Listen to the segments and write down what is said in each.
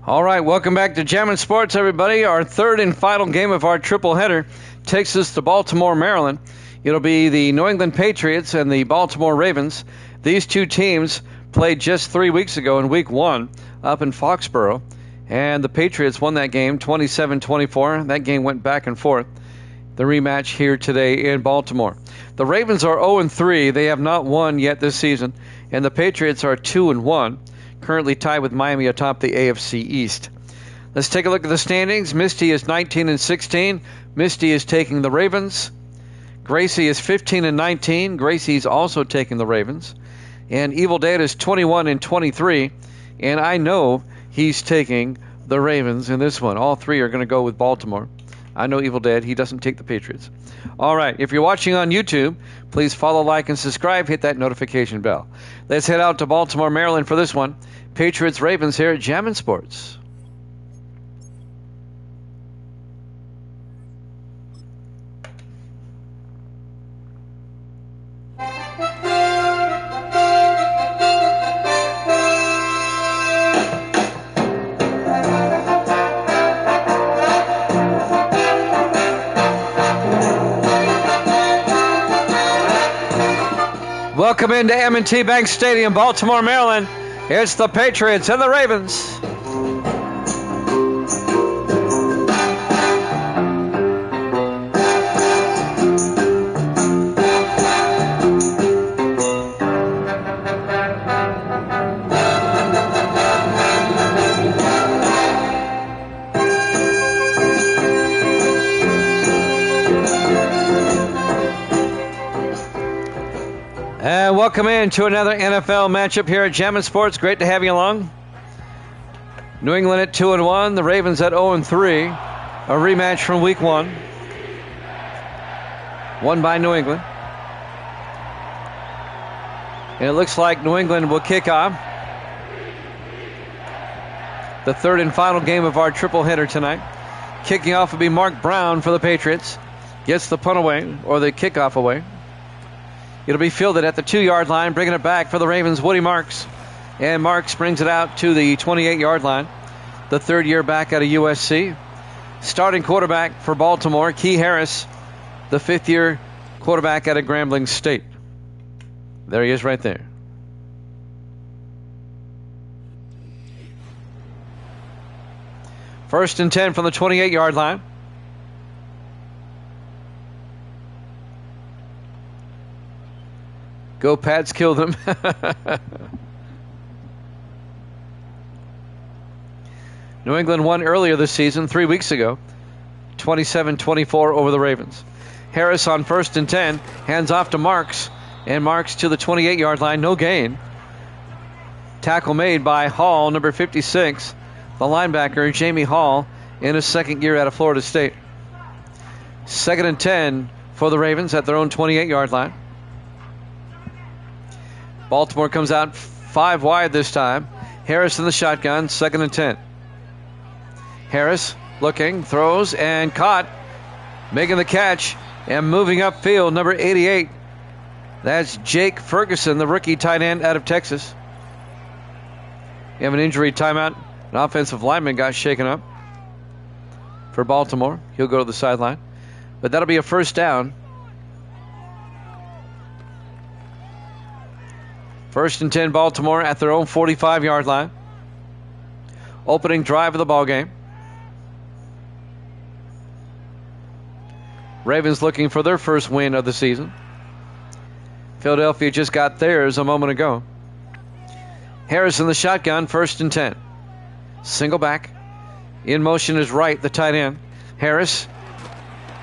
All right, welcome back to Jammin' Sports, everybody. Our third and final game of our triple header takes us to Baltimore, Maryland. It'll be the New England Patriots and the Baltimore Ravens. These two teams played just 3 weeks ago in Week 1 up in Foxborough, and the Patriots won that game 27-24. That game went back and forth. The rematch here today in Baltimore. The Ravens are 0-3. They have not won yet this season, and the Patriots are 2-1. Currently tied with Miami atop the AFC East. Let's take a look at the standings. Misty is 19-16. Misty is taking the Ravens. Gracie is 15-19. Gracie's also taking the Ravens. And Evil Dad is 21-23. And I know he's taking the Ravens in this one. All three are going to go with Baltimore. I know Evil Dad, he doesn't take the Patriots. All right, if you're watching on YouTube, please follow, like, and subscribe. Hit that notification bell. Let's head out to Baltimore, Maryland for this one. Patriots-Ravens here at Jammin' Sports. Welcome into M&T Bank Stadium, Baltimore, Maryland. It's the Patriots and the Ravens. And welcome in to another NFL matchup here at Jammin' Sports. Great to have you along. New England at 2-1, the Ravens at 0-3. A rematch from Week 1. Won by New England. And it looks like New England will kick off the third and final game of our triple header tonight. Kicking off will be Mark Brown for the Patriots. Gets the punt away, or the kickoff away. It'll be fielded at the 2-yard line, bringing it back for the Ravens, Woody Marks. And Marks brings it out to the 28-yard line. The third year back out of USC. Starting quarterback for Baltimore, Key Harris, the fifth-year quarterback out of Grambling State. There he is right there. First and 10 from the 28-yard line. Go Pats, kill them. New England won earlier this season, 3 weeks ago, 27-24 over the Ravens. Harris on first and 10, hands off to Marks, and Marks to the 28-yard line, no gain. Tackle made by Hall, number 56, the linebacker, Jamie Hall, in his second year out of Florida State. Second and 10 for the Ravens at their own 28-yard line. Baltimore comes out 5 wide this time. Harris in the shotgun, second and 10. Harris looking, throws, and caught. Making the catch and moving upfield, number 88. That's Jake Ferguson, the rookie tight end out of Texas. You have an injury timeout. An offensive lineman got shaken up for Baltimore. He'll go to the sideline. But that'll be a first down. First and 10 Baltimore at their own 45-yard line. Opening drive of the ballgame. Ravens looking for their first win of the season. Philadelphia just got theirs a moment ago. Harris in the shotgun, first and 10. Single back. In motion is Wright, the tight end. Harris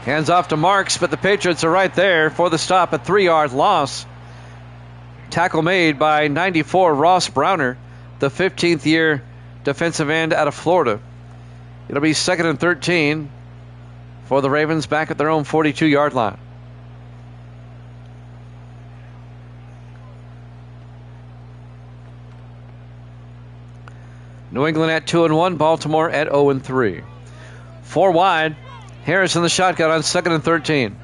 hands off to Marks, but the Patriots are right there for the stop, a 3-yard loss. Tackle made by 94 Ross Browner, the 15th year defensive end out of Florida. It'll be second and 13 for the Ravens back at their own 42-yard line. New England at 2-1, Baltimore at 0-3. 4 wide. Harris in the shotgun on second and 13.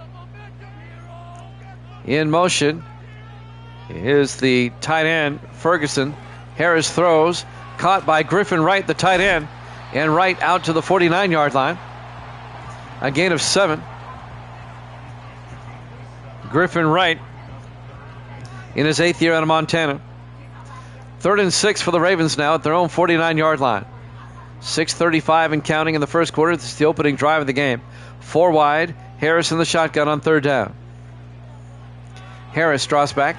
In motion is the tight end, Ferguson. Harris throws, caught by Griffin Wright, the tight end. and Wright out to the 49-yard line. A gain of 7. Griffin Wright in his 8th year out of Montana. 3rd and 6 for the Ravens now at their own 49-yard line. 6:35 and counting in the first quarter. This is the opening drive of the game. 4 wide. Harris in the shotgun on 3rd down. Harris draws back.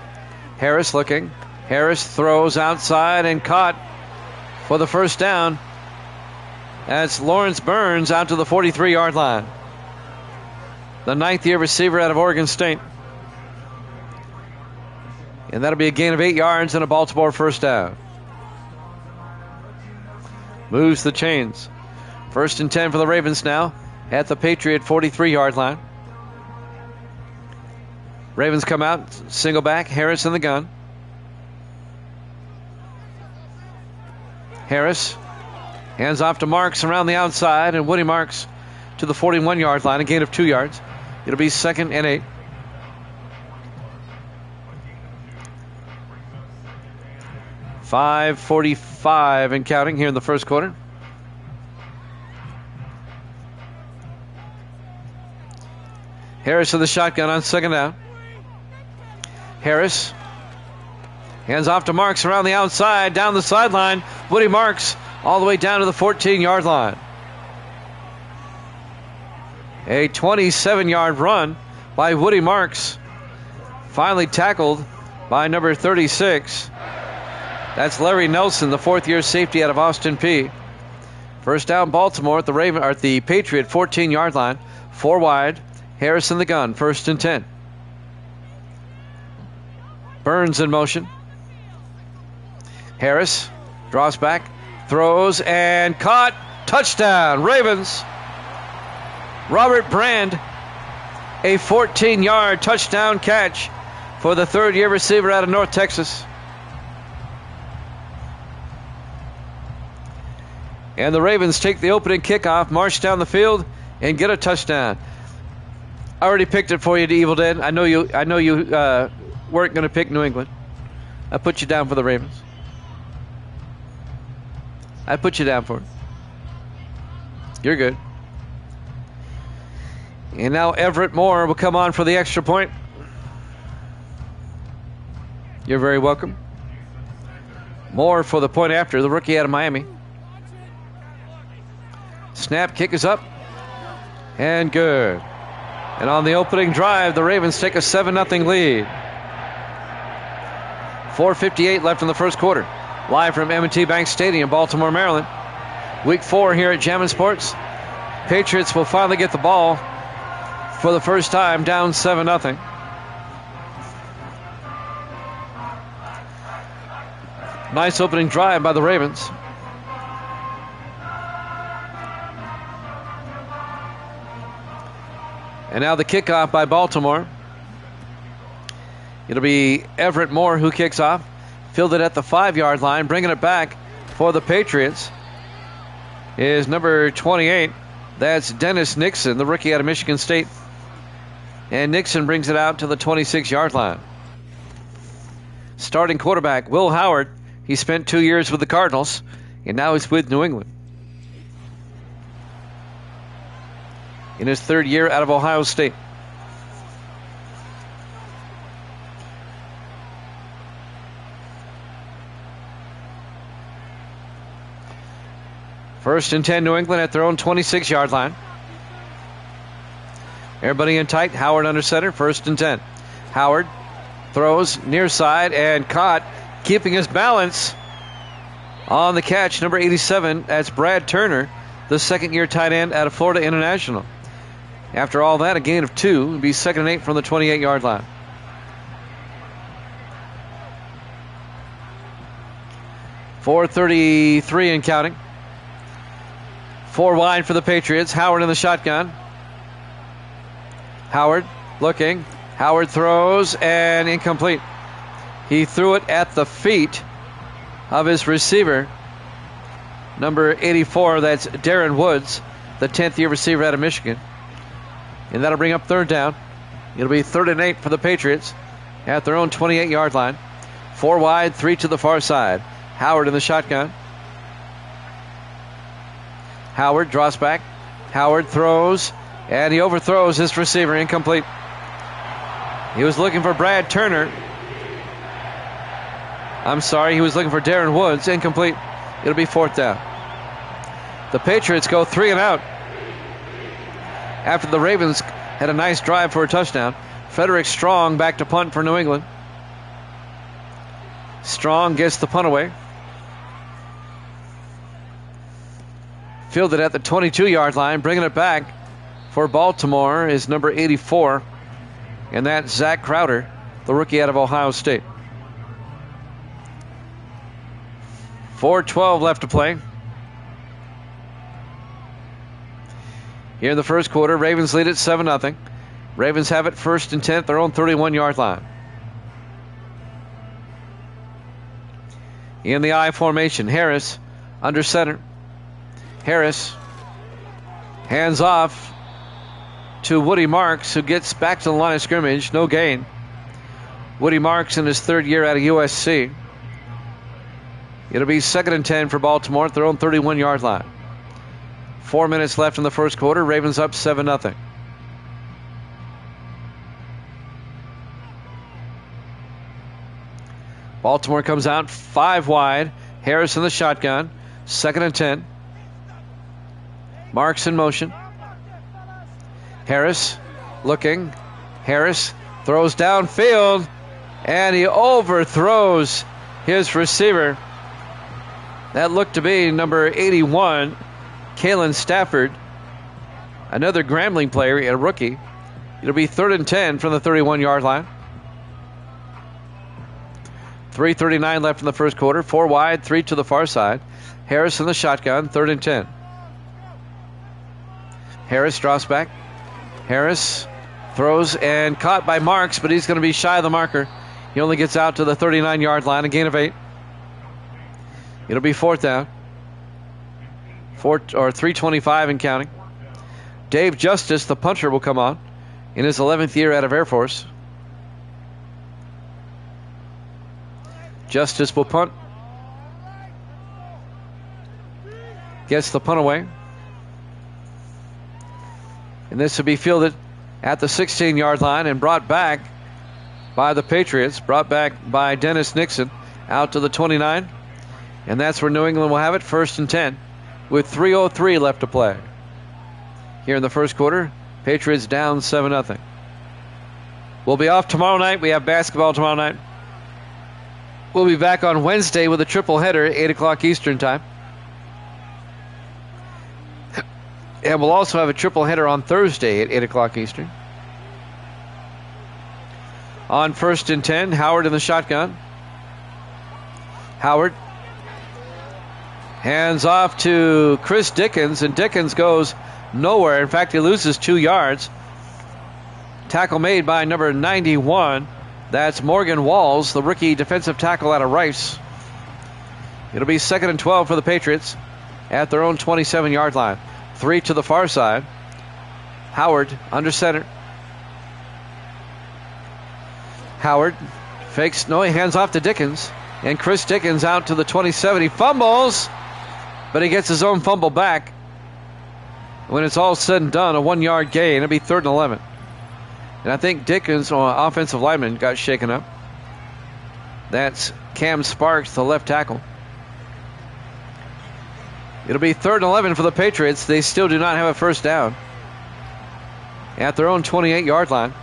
Harris looking. Harris throws outside and caught for the first down. That's Lawrence Burns out to the 43-yard line. The 9th-year receiver out of Oregon State. And that'll be a gain of 8 yards and a Baltimore first down. Moves the chains. 1st and 10 for the Ravens now at the Patriot 43-yard line. Ravens come out, single back, Harris in the gun. Harris hands off to Marks around the outside, and Woody Marks to the 41-yard line, a gain of 2 yards. It'll be 2nd and 8. .545 and counting here in the first quarter. Harris in the shotgun on 2nd down. Harris hands off to Marks around the outside, down the sideline. Woody Marks all the way down to the 14-yard line. A 27-yard run by Woody Marks. Finally tackled by number 36. That's Larry Nelson, the 4th-year safety out of Austin Peay. First down, Baltimore at the Patriot 14-yard line. 4 wide. Harris in the gun. 1st and 10. Burns in motion. Harris draws back, throws, and caught. Touchdown, Ravens. Robert Brand, a 14-yard touchdown catch for the 3rd-year receiver out of North Texas. And the Ravens take the opening kickoff, march down the field, and get a touchdown. I already picked it for you, Evil Dead. I know you weren't going to pick New England. I put you down for the Ravens. I put you down for it. You're good. And now Everett Moore will come on for the extra point. You're very welcome. Moore for the point after, the rookie out of Miami. Snap, kick is up, and good. And on the opening drive, the Ravens take a 7-0 lead. 4:58 left in the first quarter. Live from M&T Bank Stadium, Baltimore, Maryland. Week 4 here at Jammin' Sports. Patriots will finally get the ball for the first time, down 7-0. Nice opening drive by the Ravens. And now the kickoff by Baltimore. It'll be Everett Moore who kicks off. Fielded at the 5-yard line. Bringing it back for the Patriots is number 28. That's Dennis Nixon, the rookie out of Michigan State. And Nixon brings it out to the 26-yard line. Starting quarterback, Will Howard. He spent 2 years with the Cardinals, and now he's with New England. In his 3rd year out of Ohio State. First and 10, New England at their own 26-yard line. Everybody in tight. Howard under center. 1st and 10. Howard throws near side and caught, keeping his balance on the catch. Number 87, that's Brad Turner, the 2nd-year tight end out of Florida International. After all that, a gain of 2. It would be 2nd and 8 from the 28-yard line. .433 and counting. 4 wide for the Patriots. Howard in the shotgun. Howard looking. Howard throws and incomplete. He threw it at the feet of his receiver, number 84. That's Darren Woods, the 10th-year receiver out of Michigan. And that'll bring up 3rd down. It'll be 3rd and 8 for the Patriots at their own 28-yard line. 4 wide, 3 to the far side. Howard in the shotgun. Howard draws back. Howard throws, and he overthrows his receiver. Incomplete. He was looking for Brad Turner. I'm sorry, he was looking for Darren Woods. Incomplete. It'll be 4th down. The Patriots go 3 and out after the Ravens had a nice drive for a touchdown. Frederick Strong back to punt for New England. Strong gets the punt away. Fielded at the 22-yard line. Bringing it back for Baltimore is number 84. And that's Zach Crowder, the rookie out of Ohio State. 4:12 left to play. Here in the first quarter, Ravens lead it 7-0. Ravens have it 1st and 10 at their own 31-yard line. In the I formation, Harris under center. Harris hands off to Woody Marks, who gets back to the line of scrimmage. No gain. Woody Marks in his 3rd year out of USC. It'll be 2nd and 10 for Baltimore at their own 31-yard line. 4 minutes left in the first quarter. Ravens up 7-0. Baltimore comes out 5 wide. Harris in the shotgun. 2nd and 10. Marks in motion. Harris looking. Harris throws downfield, and he overthrows his receiver. That looked to be number 81, Kalen Stafford, another Grambling player, a rookie. It'll be 3rd and 10 from the 31-yard line. 3:39 left in the first quarter. 4 wide, 3 to the far side. Harris in the shotgun, 3rd and 10. Harris draws back. Harris throws and caught by Marks, but he's going to be shy of the marker. He only gets out to the 39-yard line, a gain of 8. It'll be 4th down. 3:25 and counting. Dave Justice, the punter, will come on in his 11th year out of Air Force. Justice will punt. Gets the punt away. And this will be fielded at the 16-yard line and brought back by the Patriots. Brought back by Dennis Nixon out to the 29. And that's where New England will have it, 1st and 10, with 3:03 left to play. Here in the first quarter, Patriots down 7-0. We'll be off tomorrow night. We have basketball tomorrow night. We'll be back on Wednesday with a triple header, 8 o'clock Eastern time. And we'll also have a triple header on Thursday at 8 o'clock Eastern. On 1st and 10, Howard in the shotgun. Howard hands off to Chris Dickens, and Dickens goes nowhere. In fact, he loses 2 yards. Tackle made by number 91. That's Morgan Walls, the rookie defensive tackle out of Rice. It'll be 2nd and 12 for the Patriots at their own 27-yard line. 3 to the far side. Howard under center. Howard fakes, no, he hands off to Dickens. And Chris Dickens out to the 27. He fumbles, but he gets his own fumble back. When it's all said and done, a 1-yard gain. It'll be 3rd and 11. And I think Dickens, offensive lineman, got shaken up. That's Cam Sparks, the left tackle. It'll be 3rd and 11 for the Patriots. They still do not have a first down at their own 28-yard line.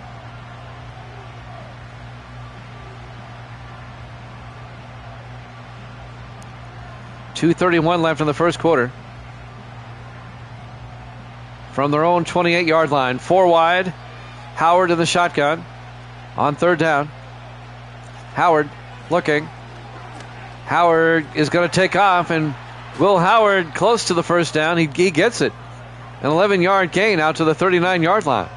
.231 left in the first quarter. From their own 28-yard line. 4 wide. Howard in the shotgun on 3rd down. Howard looking. Howard is going to take off, and Will Howard close to the first down. He gets it. An 11-yard gain out to the 39-yard line.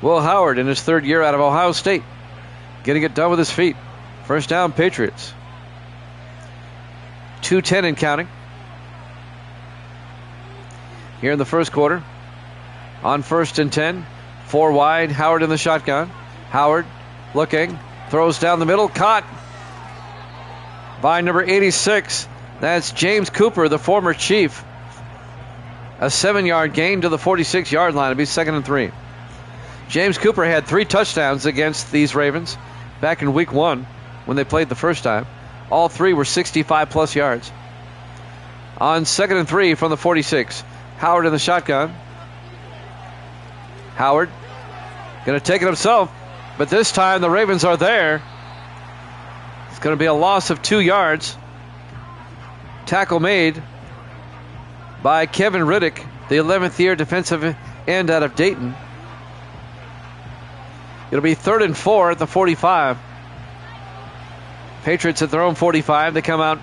Will Howard in his 3rd year out of Ohio State, getting it done with his feet. First down, Patriots. 2:10 and counting. Here in the first quarter. On 1st and 10. 4 wide. Howard in the shotgun. Howard looking. Throws down the middle. Caught by number 86. That's James Cooper, the former Chief. A 7-yard gain to the 46-yard line. It'll be 2nd and 3. James Cooper had 3 touchdowns against these Ravens back in week 1 when they played the first time. All 3 were 65-plus yards. On 2nd and 3 from the 46, Howard in the shotgun. Howard going to take it himself, but this time the Ravens are there. It's going to be a loss of 2 yards. Tackle made by Kevin Riddick, the 11th-year defensive end out of Dayton. It'll be 3rd and 4 at the 45. Patriots at their own 45. They come out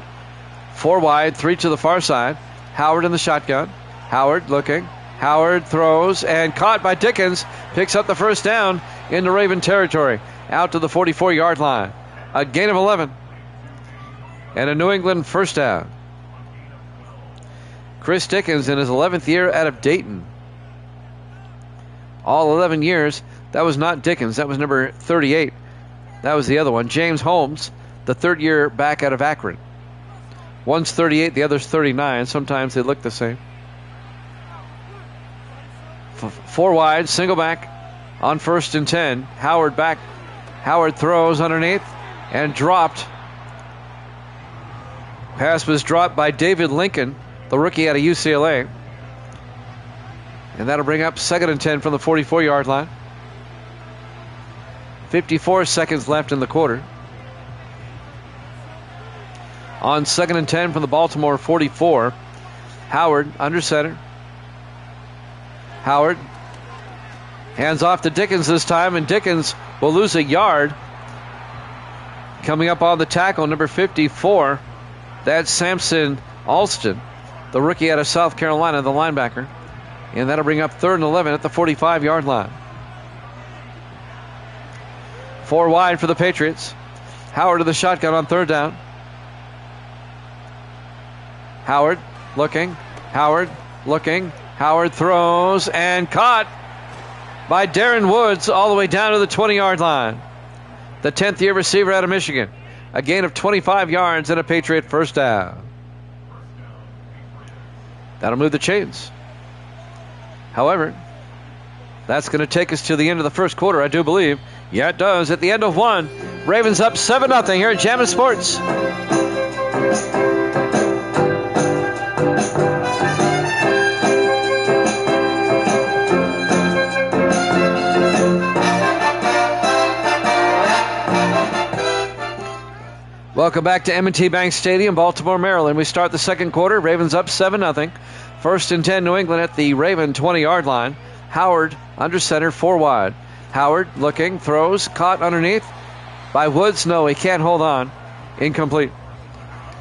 4 wide, 3 to the far side. Howard in the shotgun. Howard looking. Howard throws and caught by Dickens. Picks up the first down into Raven territory. Out to the 44-yard line. A gain of 11. And a New England first down. Chris Dickens in his 11th year out of Dayton. All 11 years. That was not Dickens. That was number 38. That was the other one. James Holmes, the 3rd year back out of Akron. One's 38, the other's 39. Sometimes they look the same. 4 wide, single back on 1st and 10. Howard back. Howard throws underneath and dropped. Pass was dropped by David Lincoln, the rookie out of UCLA. And that'll bring up 2nd and 10 from the 44-yard line. 54 seconds left in the quarter. On 2nd and 10 from the Baltimore 44. Howard under center. Howard hands off to Dickens this time, and Dickens will lose a yard. Coming up on the tackle, number 54. That's Samson Alston, the rookie out of South Carolina, the linebacker. And that'll bring up 3rd and 11 at the 45-yard line. 4 wide for the Patriots. Howard to the shotgun on 3rd down. Howard looking. Howard looking. Howard throws and caught by Darren Woods all the way down to the 20-yard line. The 10th-year receiver out of Michigan. A gain of 25 yards and a Patriot first down. That'll move the chains. However, that's going to take us to the end of the first quarter, I do believe. Yeah, it does. At the end of 1, Ravens up 7-0 here at Jammin' Sports. Welcome back to M&T Bank Stadium, Baltimore, Maryland. We start the second quarter. Ravens up 7-0. 1st and 10, New England at the Raven 20-yard line. Howard under center, 4 wide. Howard looking, throws, caught underneath by Woods. No, he can't hold on. Incomplete.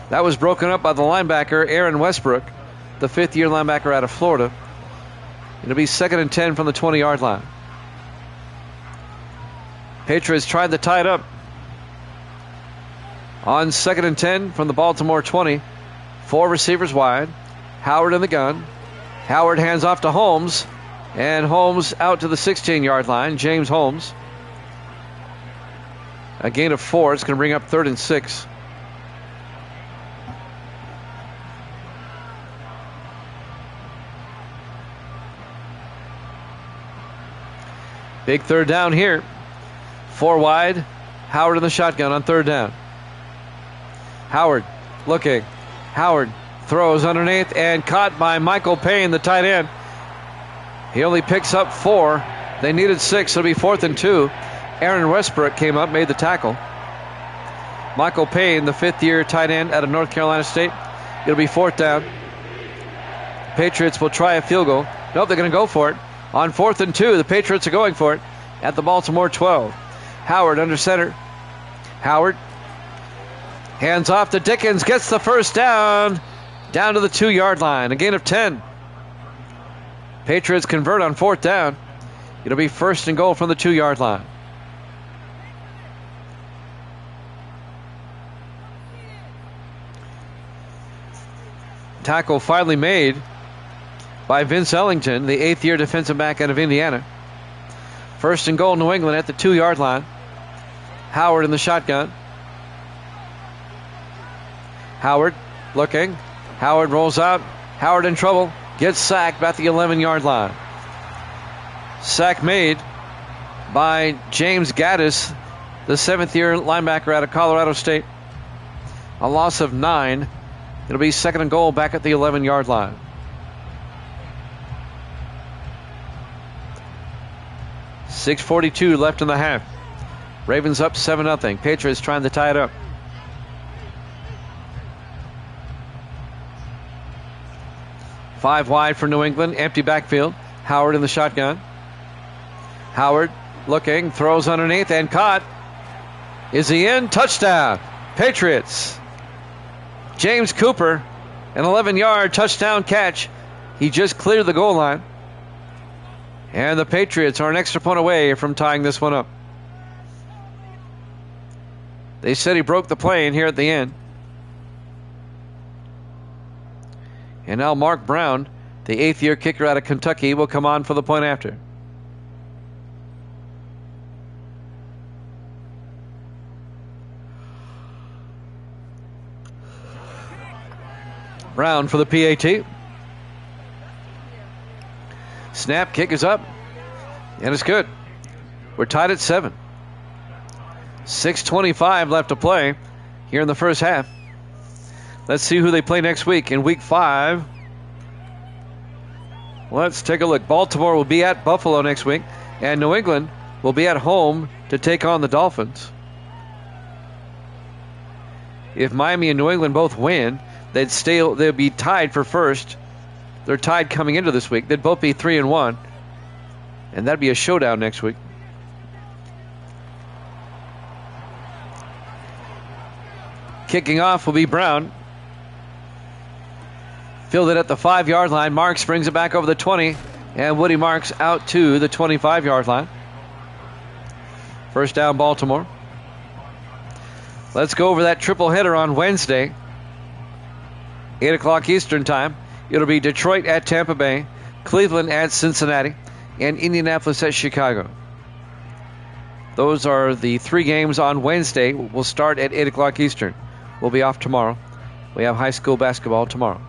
That was broken up by the linebacker, Aaron Westbrook, the 5th-year linebacker out of Florida. It'll be 2nd and 10 from the 20-yard line. Patriots tried to tie it up. On 2nd and 10 from the Baltimore 20. 4 receivers wide. Howard in the gun. Howard hands off to Holmes. And Holmes out to the 16-yard line. James Holmes. A gain of 4. It's going to bring up 3rd and 6. Big 3rd down here. 4 wide. Howard in the shotgun on 3rd down. Howard looking. Howard throws underneath and caught by Michael Payne, the tight end. He only picks up 4. They needed 6, so it'll be 4th and 2. Aaron Westbrook came up, made the tackle. Michael Payne, the 5th-year tight end out of North Carolina State. It'll be 4th down. Patriots will try a field goal. Nope, they're going to go for it. On 4th and 2, the Patriots are going for it at the Baltimore 12. Howard under center. Howard hands off to Dickens, gets the first down to the 2-yard line. A gain of 10. Patriots convert on 4th down. It'll be 1st and goal from the 2-yard line. Tackle finally made by Vince Ellington, the 8th-year defensive back out of Indiana. 1st and goal, New England at the 2-yard line. Howard in the shotgun. Howard looking. Howard rolls out. Howard in trouble. gets sacked at the 11-yard line. Sack made by James Gaddis, the 7th-year linebacker out of Colorado State. A loss of 9. It'll be 2nd and goal back at the 11-yard line. .6:42 left in the half. Ravens up 7-0. Patriots trying to tie it up. Five wide for New England. Empty backfield. Howard in the shotgun. Howard looking, throws underneath and caught. Is he in? Touchdown. Patriots. James Cooper, an 11-yard touchdown catch. He just cleared the goal line. And the Patriots are an extra point away from tying this one up. They said he broke the plane here at the end. And now Mark Brown, the 8th-year kicker out of Kentucky, will come on for the point after. Brown for the PAT. Snap, kick is up, and it's good. We're tied at 7. 6:25 left to play here in the first half. Let's see who they play next week. In week 5, let's take a look. Baltimore will be at Buffalo next week, and New England will be at home to take on the Dolphins. If Miami and New England both win, they'd be tied for first. They're tied coming into this week. They'd both be 3-1, and that'd be a showdown next week. Kicking off will be Brown. Fielded at the 5-yard line. Marks brings it back over the 20, and Woody Marks out to the 25-yard line. First down, Baltimore. Let's go over that triple header on Wednesday. 8 o'clock Eastern time. It'll be Detroit at Tampa Bay, Cleveland at Cincinnati, and Indianapolis at Chicago. Those are the 3 games on Wednesday. We'll start at 8 o'clock Eastern. We'll be off tomorrow. We have high school basketball tomorrow.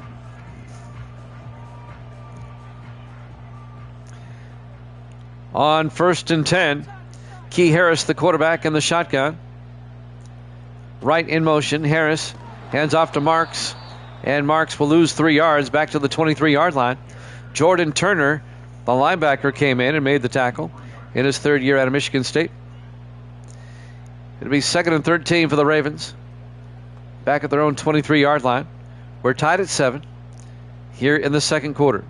On 1st and 10, Key Harris, the quarterback, in the shotgun. Right in motion. Harris hands off to Marks, and Marks will lose 3 yards back to the 23-yard line. Jordan Turner, the linebacker, came in and made the tackle in his 3rd year out of Michigan State. It'll be 2nd and 13 for the Ravens, back at their own 23-yard line. We're tied at 7 here in the 2nd quarter.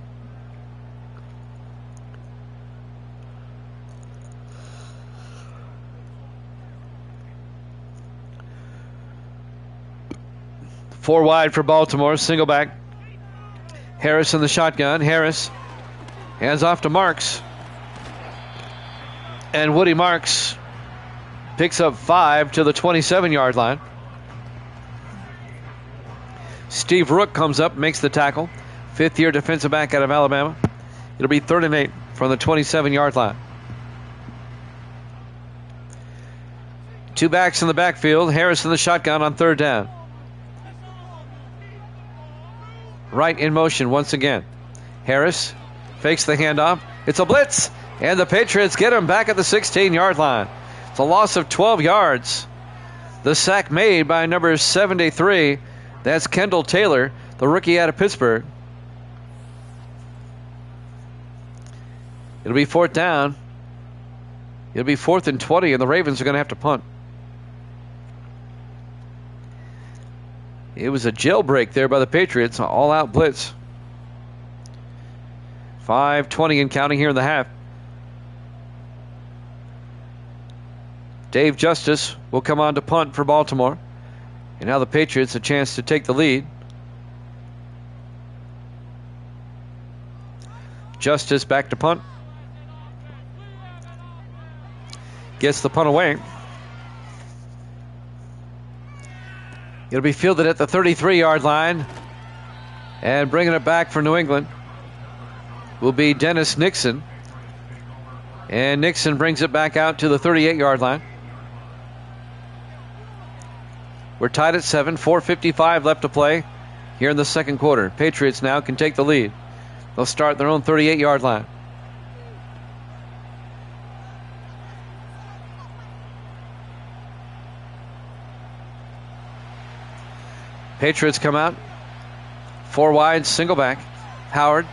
Four wide for Baltimore, single back. Harris in the shotgun. Harris hands off to Marks, and Woody Marks picks up 5 to the 27-yard line. Steve Rook comes up, makes the tackle. 5th-year defensive back out of Alabama. It'll be 3rd and 8 from the 27-yard line. 2 backs in the backfield. Harris in the shotgun on 3rd down. Right in motion once again. Harris fakes the handoff. It's a blitz, and the Patriots get him back at the 16-yard line. It's a loss of 12 yards. The sack made by number 73. That's Kendall Taylor, the rookie out of Pittsburgh. It'll be 4th down. It'll be 4th and 20, and the Ravens are going to have to punt. It was a jailbreak there by the Patriots, all-out blitz. 5:20 and counting here in the half. Dave Justice will come on to punt for Baltimore. And now the Patriots a chance to take the lead. Justice back to punt. Gets the punt away. It'll be fielded at the 33-yard line. And bringing it back for New England will be Dennis Nixon. And Nixon brings it back out to the 38-yard line. We're tied at 7. 4:55 left to play here in the 2nd quarter. Patriots now can take the lead. They'll start their own 38-yard line. Patriots come out. 4 wide, single back. Howard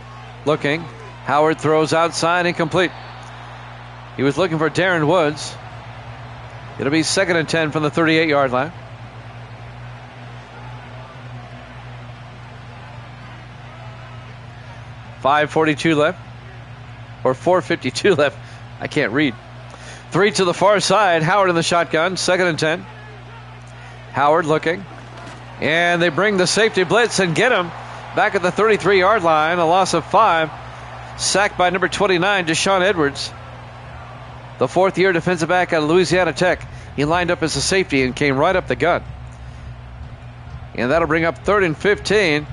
looking. Howard throws outside, incomplete. He was looking for Darren Woods. It'll be 2nd and 10 from the 38-yard line. .542 left. Or 4:52 left. I can't read. 3 to the far side. Howard in the shotgun. 2nd and 10. Howard looking. And they bring the safety blitz and get him back at the 33-yard line. A loss of 5. Sacked by number 29, Deshaun Edwards. The 4th-year defensive back out of Louisiana Tech. He lined up as a safety and came right up the gut. And that'll bring up 3rd and 15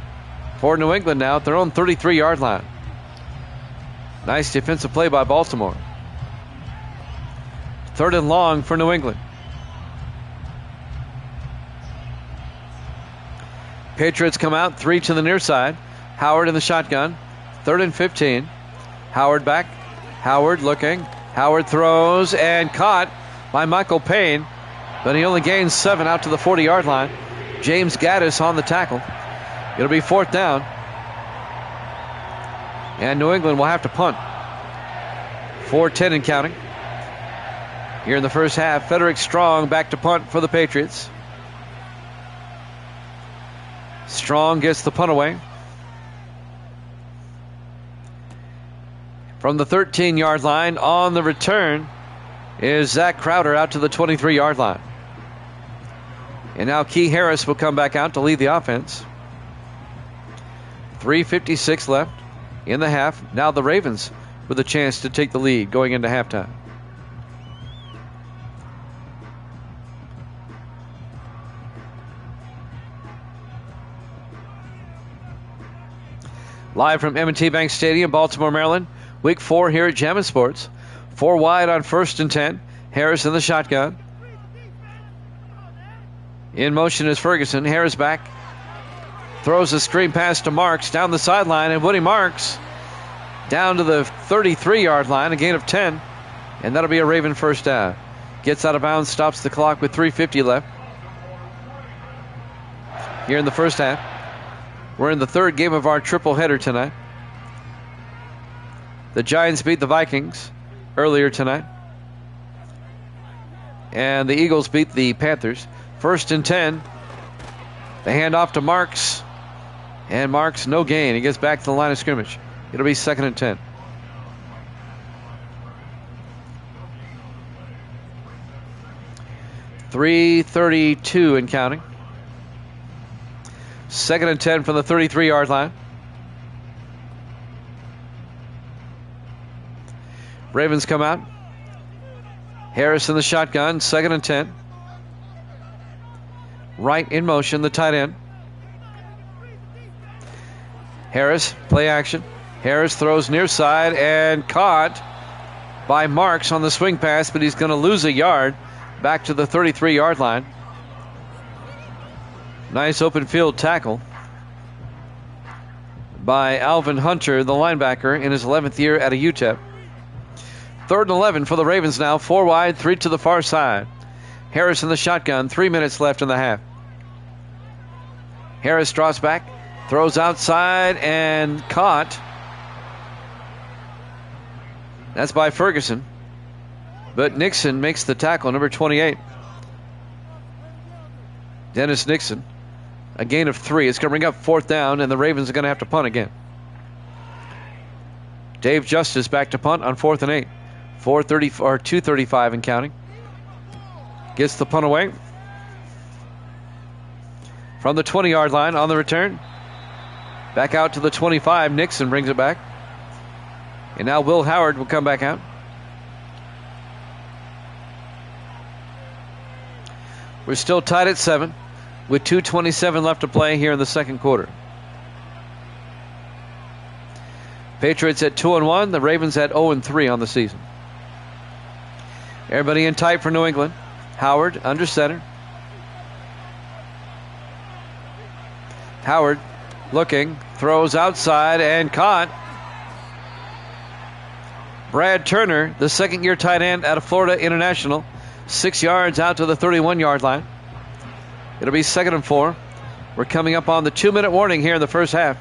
for New England now at their own 33-yard line. Nice defensive play by Baltimore. 3rd and long for New England. Patriots come out, 3 to the near side. Howard in the shotgun. 3rd and 15. Howard back. Howard looking. Howard throws and caught by Michael Payne, but he only gains 7 out to the 40-yard line. James Gaddis on the tackle. It'll be 4th down. And New England will have to punt. 4:10 and counting. Here in the first half, Frederick Strong back to punt for the Patriots. Strong gets the punt away. From the 13-yard line on the return is Zach Crowder out to the 23-yard line. And now Key Harris will come back out to lead the offense. 3:56 left in the half. Now the Ravens with a chance to take the lead going into halftime. Live from M&T Bank Stadium, Baltimore, Maryland. Week 4 here at Jammin' Sports. 4 wide on 1st and 10. Harris in the shotgun. In motion is Ferguson. Harris back. Throws a screen pass to Marks down the sideline. And Woody Marks down to the 33-yard line. A gain of 10. And that'll be a Raven first down. Gets out of bounds. Stops the clock with 3:50 left. Here in the first half. We're in the 3rd game of our triple header tonight. The Giants beat the Vikings earlier tonight. And the Eagles beat the Panthers. 1st and 10. They hand off to Marks. And Marks, no gain. He gets back to the line of scrimmage. It'll be 2nd and 10. .332 and counting. 2nd and 10 from the 33-yard line. Ravens come out. Harris in the shotgun. 2nd and 10. Right in motion, the tight end. Harris, play action. Harris throws near side and caught by Marks on the swing pass, but he's going to lose a yard back to the 33-yard line. Nice open field tackle by Alvin Hunter, the linebacker, in his 11th year at a UTEP. 3rd and 11 for the Ravens now. 4 wide, 3 to the far side. Harris in the shotgun. 3 minutes left in the half. Harris draws back, throws outside and caught. That's by Ferguson. But Nixon makes the tackle, number 28. Dennis Nixon. A gain of 3. It's going to bring up 4th down, and the Ravens are going to have to punt again. Dave Justice back to punt on 4th and 8. 4:30 or 2:35 and counting. Gets the punt away. From the 20-yard line on the return. Back out to the 25. Nixon brings it back. And now Will Howard will come back out. We're still tied at 7 with 2:27 left to play here in the second quarter. Patriots at 2-1. The Ravens at 0-3 on the season. Everybody in tight for New England. Howard under center. Howard looking, throws outside and caught Brad Turner, the second-year tight end out of Florida International, 6 yards out to the 31-yard line. It'll be 2nd and 4. We're coming up on the 2-minute warning here in the first half.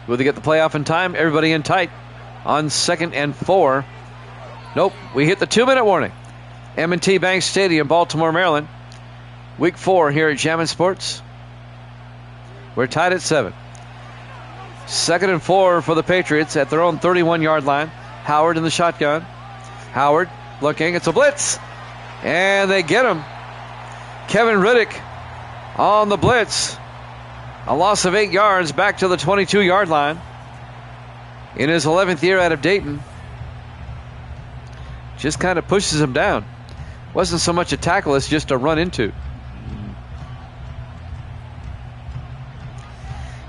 Will they get the playoff in time? Everybody in tight on 2nd and 4. Nope, we hit the 2-minute warning. M&T Bank Stadium, Baltimore, Maryland. Week 4 here at Jammin' Sports. We're tied at 7. 2nd and 4 for the Patriots at their own 31-yard line. Howard in the shotgun. Howard looking. It's a blitz. And they get him. Kevin Riddick on the blitz. A loss of 8 yards back to the 22-yard line. In his 11th year out of Dayton. Just kind of pushes him down. Wasn't so much a tackle as just a run into.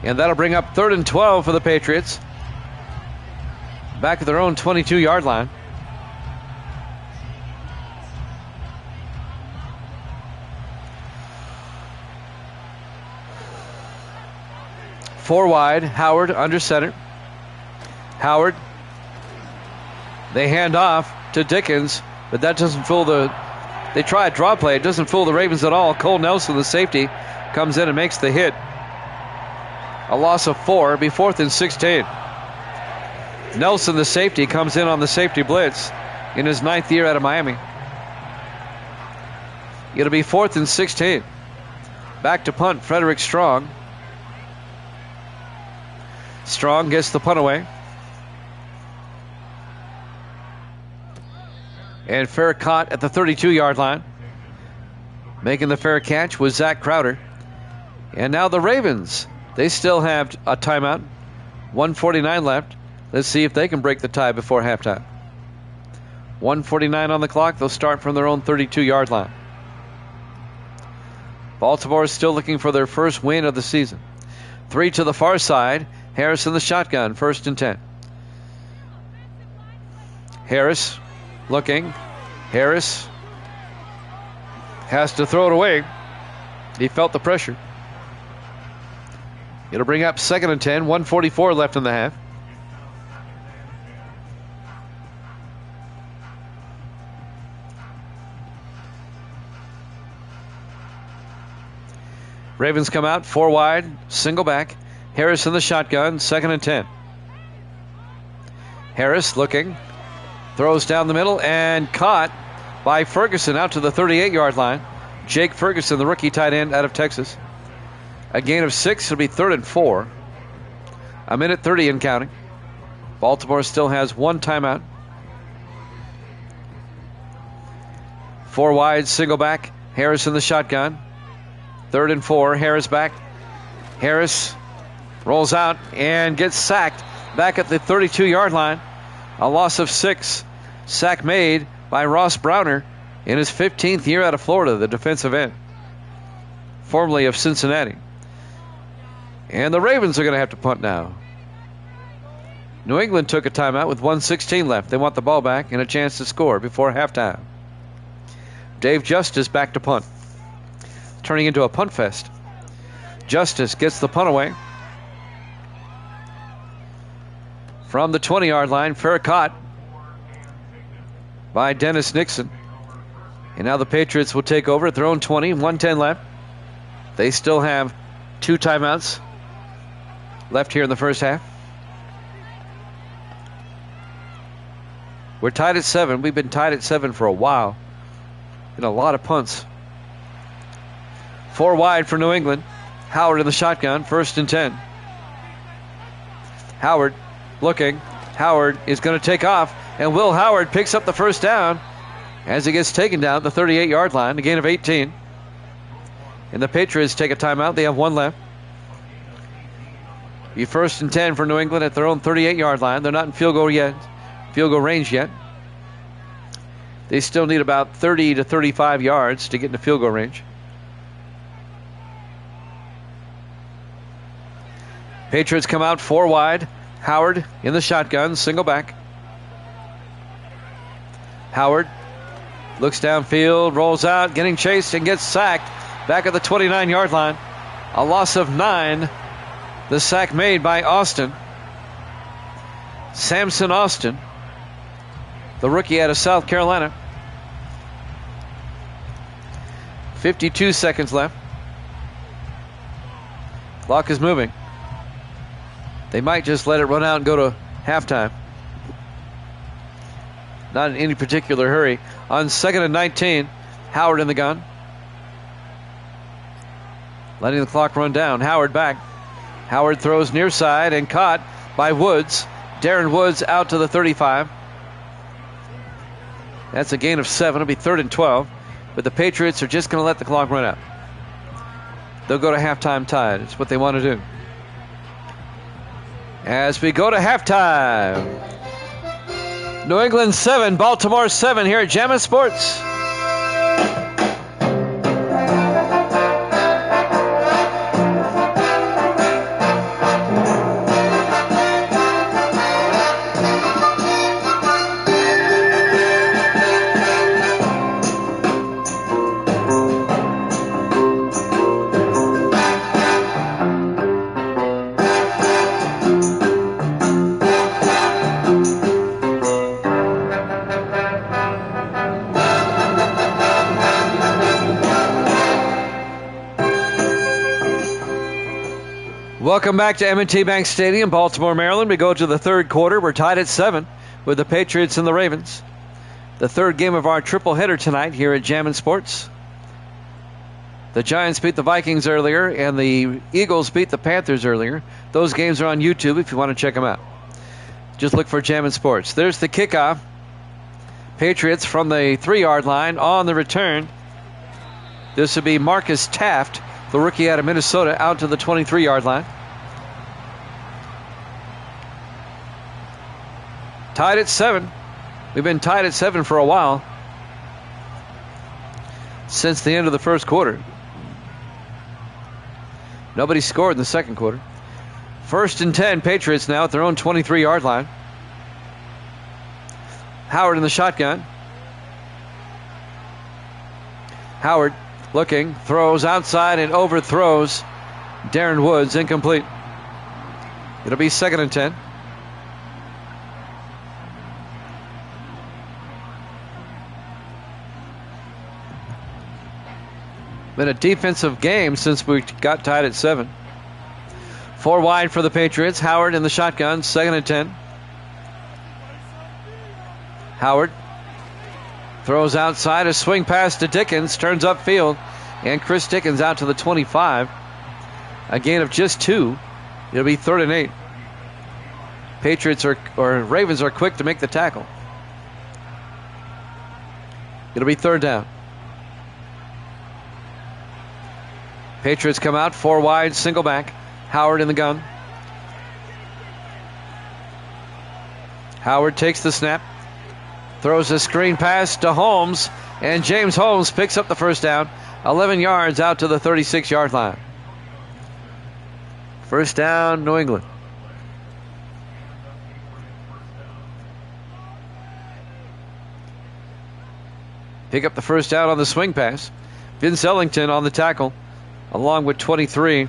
And that'll bring up 3rd and 12 for the Patriots. Back at their own 22-yard line. Four wide, Howard under center. Howard. They hand off to Dickens, but that doesn't fool the... They try a draw play. It doesn't fool the Ravens at all. Cole Nelson, the safety, comes in and makes the hit. A loss of 4. It'll be 4th and 16. Nelson, the safety, comes in on the safety blitz in his 9th year out of Miami. It'll be 4th and 16. Back to punt, Frederick Strong. Strong gets the punt away. And fair caught at the 32-yard line. Making the fair catch was Zach Crowder. And now the Ravens. They still have a timeout. 1:49 left. Let's see if they can break the tie before halftime. 1:49 on the clock. They'll start from their own 32-yard line. Baltimore is still looking for their first win of the season. 3 to the far side. Harris in the shotgun. 1st and 10. Harris looking. Harris has to throw it away. He felt the pressure. It'll bring up 2nd and 10. 1:44 left in the half. Ravens come out 4 wide, single back. Harris in the shotgun, 2nd and 10. Harris looking, throws down the middle and caught by Ferguson out to the 38-yard line. Jake Ferguson, the rookie tight end out of Texas. A gain of 6. It'll be 3rd and 4. 1:30 and counting. Baltimore still has 1 timeout. 4 wide, single back. Harris in the shotgun. 3rd and 4. Harris back. Harris rolls out and gets sacked back at the 32-yard line. A loss of 6. Sack made by Ross Browner in his 15th year out of Florida, the defensive end, formerly of Cincinnati. And the Ravens are going to have to punt now. New England took a timeout with 1:16 left. They want the ball back and a chance to score before halftime. Dave Justice back to punt. Turning into a punt fest. Justice gets the punt away. From the 20-yard line, fair caught by Dennis Nixon. And now the Patriots will take over at their own 20, 1:10 left. They still have 2 timeouts left here in the first half. We're tied at 7. We've been tied at 7 for a while. And a lot of punts. 4 wide for New England. Howard in the shotgun, 1st and 10. Howard looking. Howard is going to take off, and Will Howard picks up the first down as he gets taken down at the 38-yard line, a gain of 18. And the Patriots take a timeout. They have 1 left. Be 1st and 10 for New England at their own 38-yard line. They're not in field goal range yet. They still need about 30 to 35 yards to get into field goal range. Patriots come out 4 wide. Howard in the shotgun, single back. Howard looks downfield, rolls out, getting chased and gets sacked back at the 29-yard line. A loss of 9. The sack made by Austin. Samson Austin, the rookie out of South Carolina. 52 seconds left. Clock is moving. They might just let it run out and go to halftime. Not in any particular hurry. On 2nd and 19, Howard in the gun. Letting the clock run down. Howard back. Howard throws near side and caught by Woods. Darren Woods out to the 35. That's a gain of 7. It'll be 3rd and 12. But the Patriots are just going to let the clock run out. They'll go to halftime tied. It's what they want to do. As we go to halftime. New England 7, Baltimore 7 here at Jammin' Sports. Welcome back to M&T Bank Stadium, Baltimore, Maryland. We go to the third quarter. We're tied at 7 with the Patriots and the Ravens. The third game of our triple header tonight here at Jammin' Sports. The Giants beat the Vikings earlier, and the Eagles beat the Panthers earlier. Those games are on YouTube if you want to check them out. Just look for Jammin' Sports. There's the kickoff. Patriots from the 3-yard line on the return. This would be Marcus Taft, the rookie out of Minnesota, out to the 23-yard line. Tied at 7. We've been tied at 7 for a while. Since the end of the first quarter. Nobody scored in the second quarter. 1st and 10, Patriots now at their own 23-yard line. Howard in the shotgun. Howard looking, throws outside and overthrows Darren Woods, incomplete. It'll be 2nd and 10. Been a defensive game since we got tied at 7. 4 wide for the Patriots. Howard in the shotgun, 2nd and 10. Howard throws outside, a swing pass to Dickens, turns upfield, and Chris Dickens out to the 25. A gain of just 2. It'll be 3rd and 8. Ravens are quick to make the tackle. It'll be 3rd down. Patriots come out, 4 wide, single back. Howard in the gun. Howard takes the snap. Throws a screen pass to Holmes. And James Holmes picks up the first down. 11 yards out to the 36-yard line. First down, New England. Pick up the first down on the swing pass. Vince Ellington on the tackle, along with 23.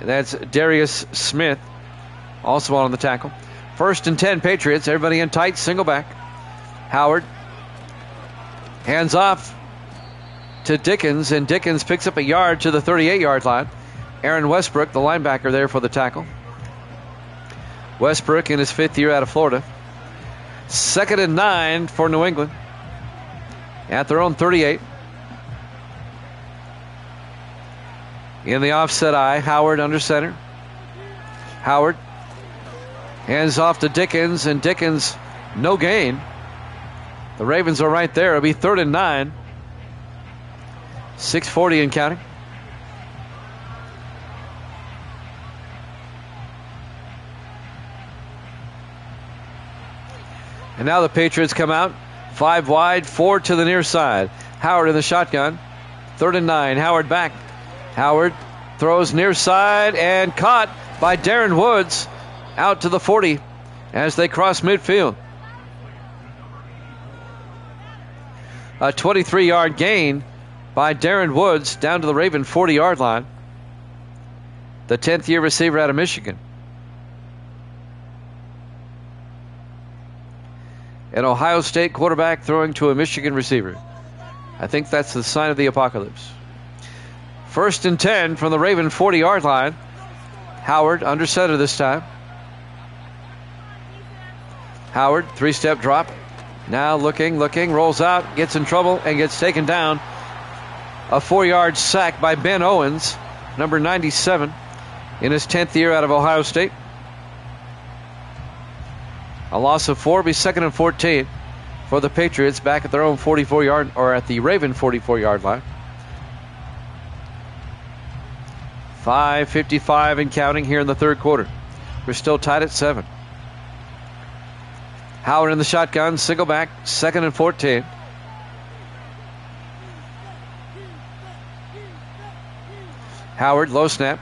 That's Darius Smith, also on the tackle. 1st and 10, Patriots. Everybody in tight, single back. Howard hands off to Dickens, and Dickens picks up a yard to the 38-yard line. Aaron Westbrook, the linebacker, there for the tackle. Westbrook in his 5th year out of Florida. 2nd and 9 for New England at their own 38. In the offset eye, Howard under center. Howard hands off to Dickens, and Dickens, no gain. The Ravens are right there. It'll be 3rd and 9. 6:40 and counting. And now the Patriots come out. 5 wide, 4 to the near side. Howard in the shotgun. 3rd and 9. Howard back. Howard throws near side and caught by Darren Woods out to the 40 as they cross midfield. A 23-yard gain by Darren Woods down to the Raven 40-yard line. the 10th-year receiver out of Michigan. An Ohio State quarterback throwing to a Michigan receiver. I think that's the sign of the apocalypse. 1st and 10 from the Raven 40-yard line. Howard under center this time. Howard, 3-step drop. Now looking, rolls out, gets in trouble, and gets taken down. A 4-yard sack by Ben Owens, number 97, in his 10th year out of Ohio State. A loss of 4 will be 2nd and 14 for the Patriots back at their own 44-yard, or at the Raven 44-yard line. 5:55 and counting here in the third quarter. We're still tied at 7. Howard in the shotgun, single back, 2nd and 14. Howard, low snap,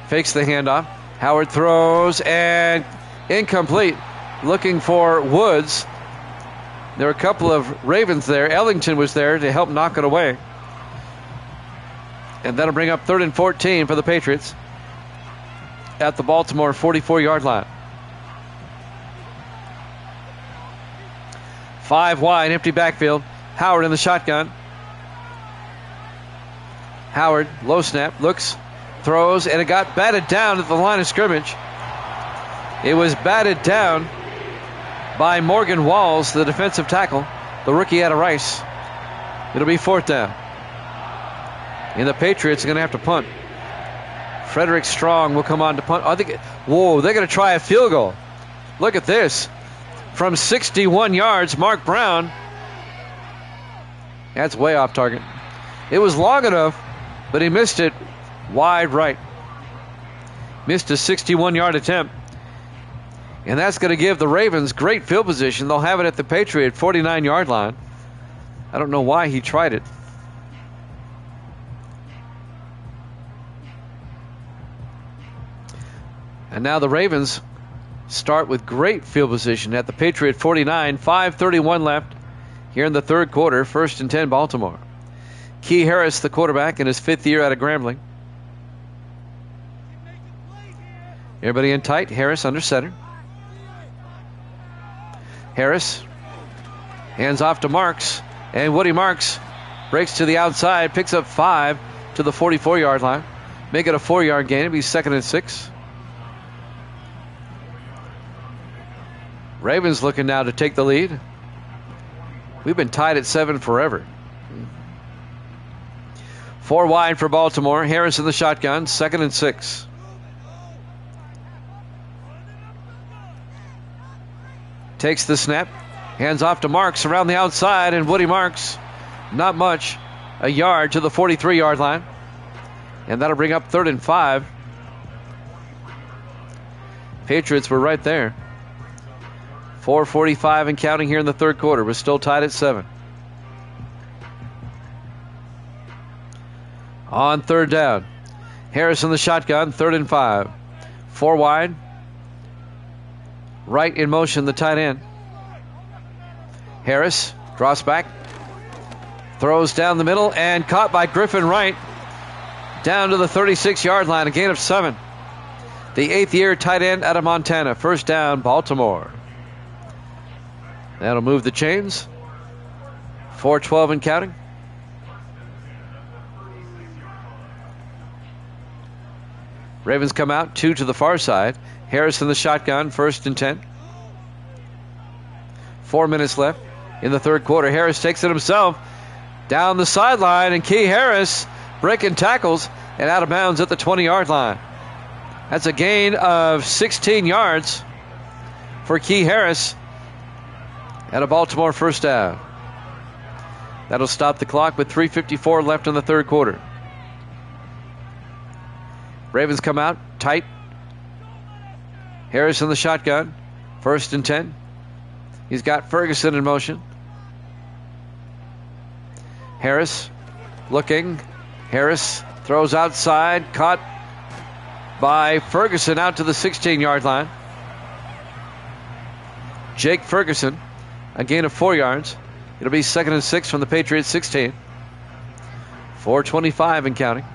fakes the handoff. Howard throws and incomplete. Looking for Woods. There were a couple of Ravens there. Ellington was there to help knock it away. And that'll bring up 3rd and 14 for the Patriots at the Baltimore 44-yard line. 5 wide, empty backfield. Howard in the shotgun. Howard, low snap, looks, throws, and it got batted down at the line of scrimmage. It was batted down by Morgan Walls, the defensive tackle, the rookie out of Rice. It'll be 4th down. And the Patriots are going to have to punt. Frederick Strong will come on to punt. They're going to try a field goal. Look at this. From 61 yards, Mark Brown. That's way off target. It was long enough, but he missed it wide right. Missed a 61-yard attempt. And that's going to give the Ravens great field position. They'll have it at the Patriot 49-yard line. I don't know why he tried it. And now the Ravens start with great field position at the Patriot 49. 5:31 left here in the third quarter. 1st and 10 Baltimore. Key Harris, the quarterback, in his 5th year out of Grambling. Everybody in tight. Harris under center. Harris hands off to Marks. And Woody Marks breaks to the outside. Picks up 5 to the 44-yard line. Make it a 4-yard gain. It'll be 2nd and 6. Ravens looking now to take the lead. We've been tied at 7 forever. 4 wide for Baltimore. Harris in the shotgun. 2nd and 6. Takes the snap. Hands off to Marks around the outside. And Woody Marks, not much. A yard to the 43-yard line. And that'll bring up 3rd and 5. Patriots were right there. 4:45 and counting here in the third quarter. We're still tied at 7. On 3rd down. Harris in the shotgun. 3rd and 5. 4 wide. Right in motion, the tight end. Harris drops back. Throws down the middle and caught by Griffin Wright. Down to the 36-yard line. A gain of 7. The 8th year tight end out of Montana. 1st down, Baltimore. That'll move the chains. 4:12 and counting. Ravens come out, 2 to the far side. Harris in the shotgun, 1st and 10. 4 minutes left in the third quarter. Harris takes it himself down the sideline, and Key Harris breaking tackles and out of bounds at the 20-yard line. That's a gain of 16 yards for Key Harris. And a Baltimore 1st down. That'll stop the clock with 3:54 left in the third quarter. Ravens come out tight. Harris in the shotgun. 1st and 10. He's got Ferguson in motion. Harris looking. Harris throws outside. Caught by Ferguson out to the 16-yard line. Jake Ferguson. A gain of 4 yards. It'll be 2nd and 6 from the Patriots 16. 4:25 and counting.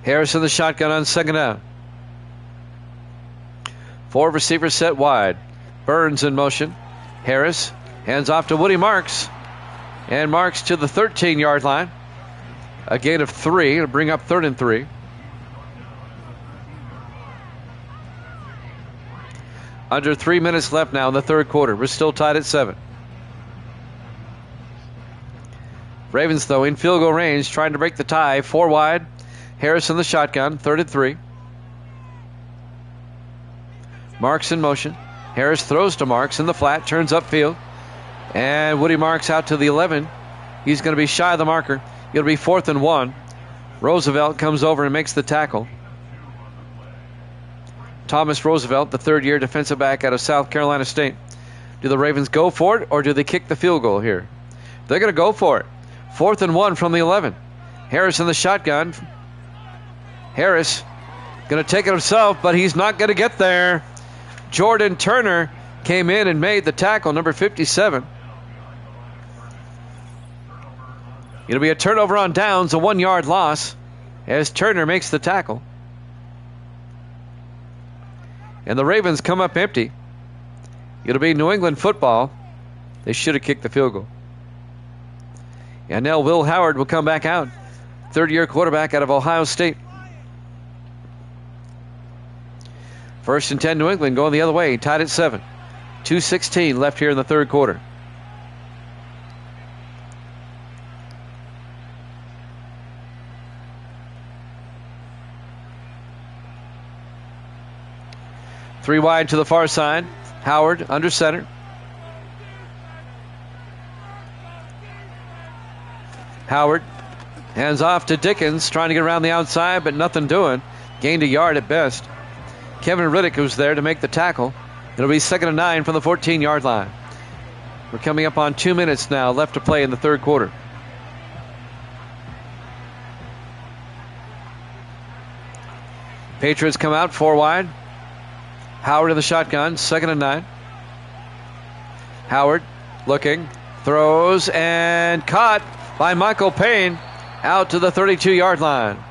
Harris in the shotgun on second down. 4 receivers set wide. Burns in motion. Harris hands off to Woody Marks. And Marks to the 13-yard line. A gain of 3 to bring up 3rd and 3. Under 3 minutes left now in the third quarter. We're still tied at 7. Ravens, though, in field goal range, trying to break the tie. 4 wide. Harris in the shotgun, 3rd and 3. Marks in motion. Harris throws to Marks in the flat, turns upfield. And Woody Marks out to the 11. He's going to be shy of the marker. It'll be 4th and 1. Roosevelt comes over and makes the tackle. Thomas Roosevelt, the third-year defensive back out of South Carolina State. Do the Ravens go for it, or do they kick the field goal here? They're going to go for it. 4th and 1 from the 11. Harris in the shotgun. Harris going to take it himself, but he's not going to get there. Jordan Turner came in and made the tackle, number 57. It'll be a turnover on downs, a 1-yard loss, as Turner makes the tackle. And the Ravens come up empty. It'll be New England football. They should have kicked the field goal. And now Will Howard will come back out. Third-year quarterback out of Ohio State. 1st and 10 New England going the other way, tied at 7. 2:16 left here in the third quarter. Three wide to the far side. Howard under center. Howard hands off to Dickens, trying to get around the outside, but nothing doing. Gained a yard at best. Kevin Riddick was there to make the tackle. It'll be 2nd and 9 from the 14-yard line. We're coming up on 2 minutes now left to play in the third quarter. Patriots come out 4 wide. Howard in the shotgun, 2nd and 9. Howard looking, throws, and caught by Michael Payne out to the 32-yard line.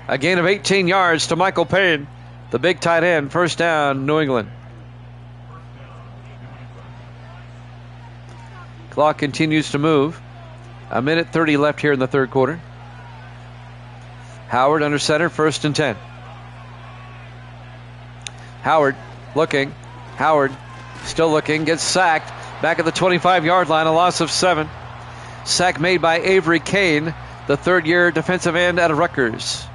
A gain of 18 yards to Michael Payne, the big tight end. 1st down, New England. Clock continues to move. 1:30 left here in the third quarter. Howard under center, 1st and 10. Howard looking. Howard still looking. Gets sacked. Back at the 25-yard line. A loss of 7. Sack made by Avery Kane, the third-year defensive end out of Rutgers.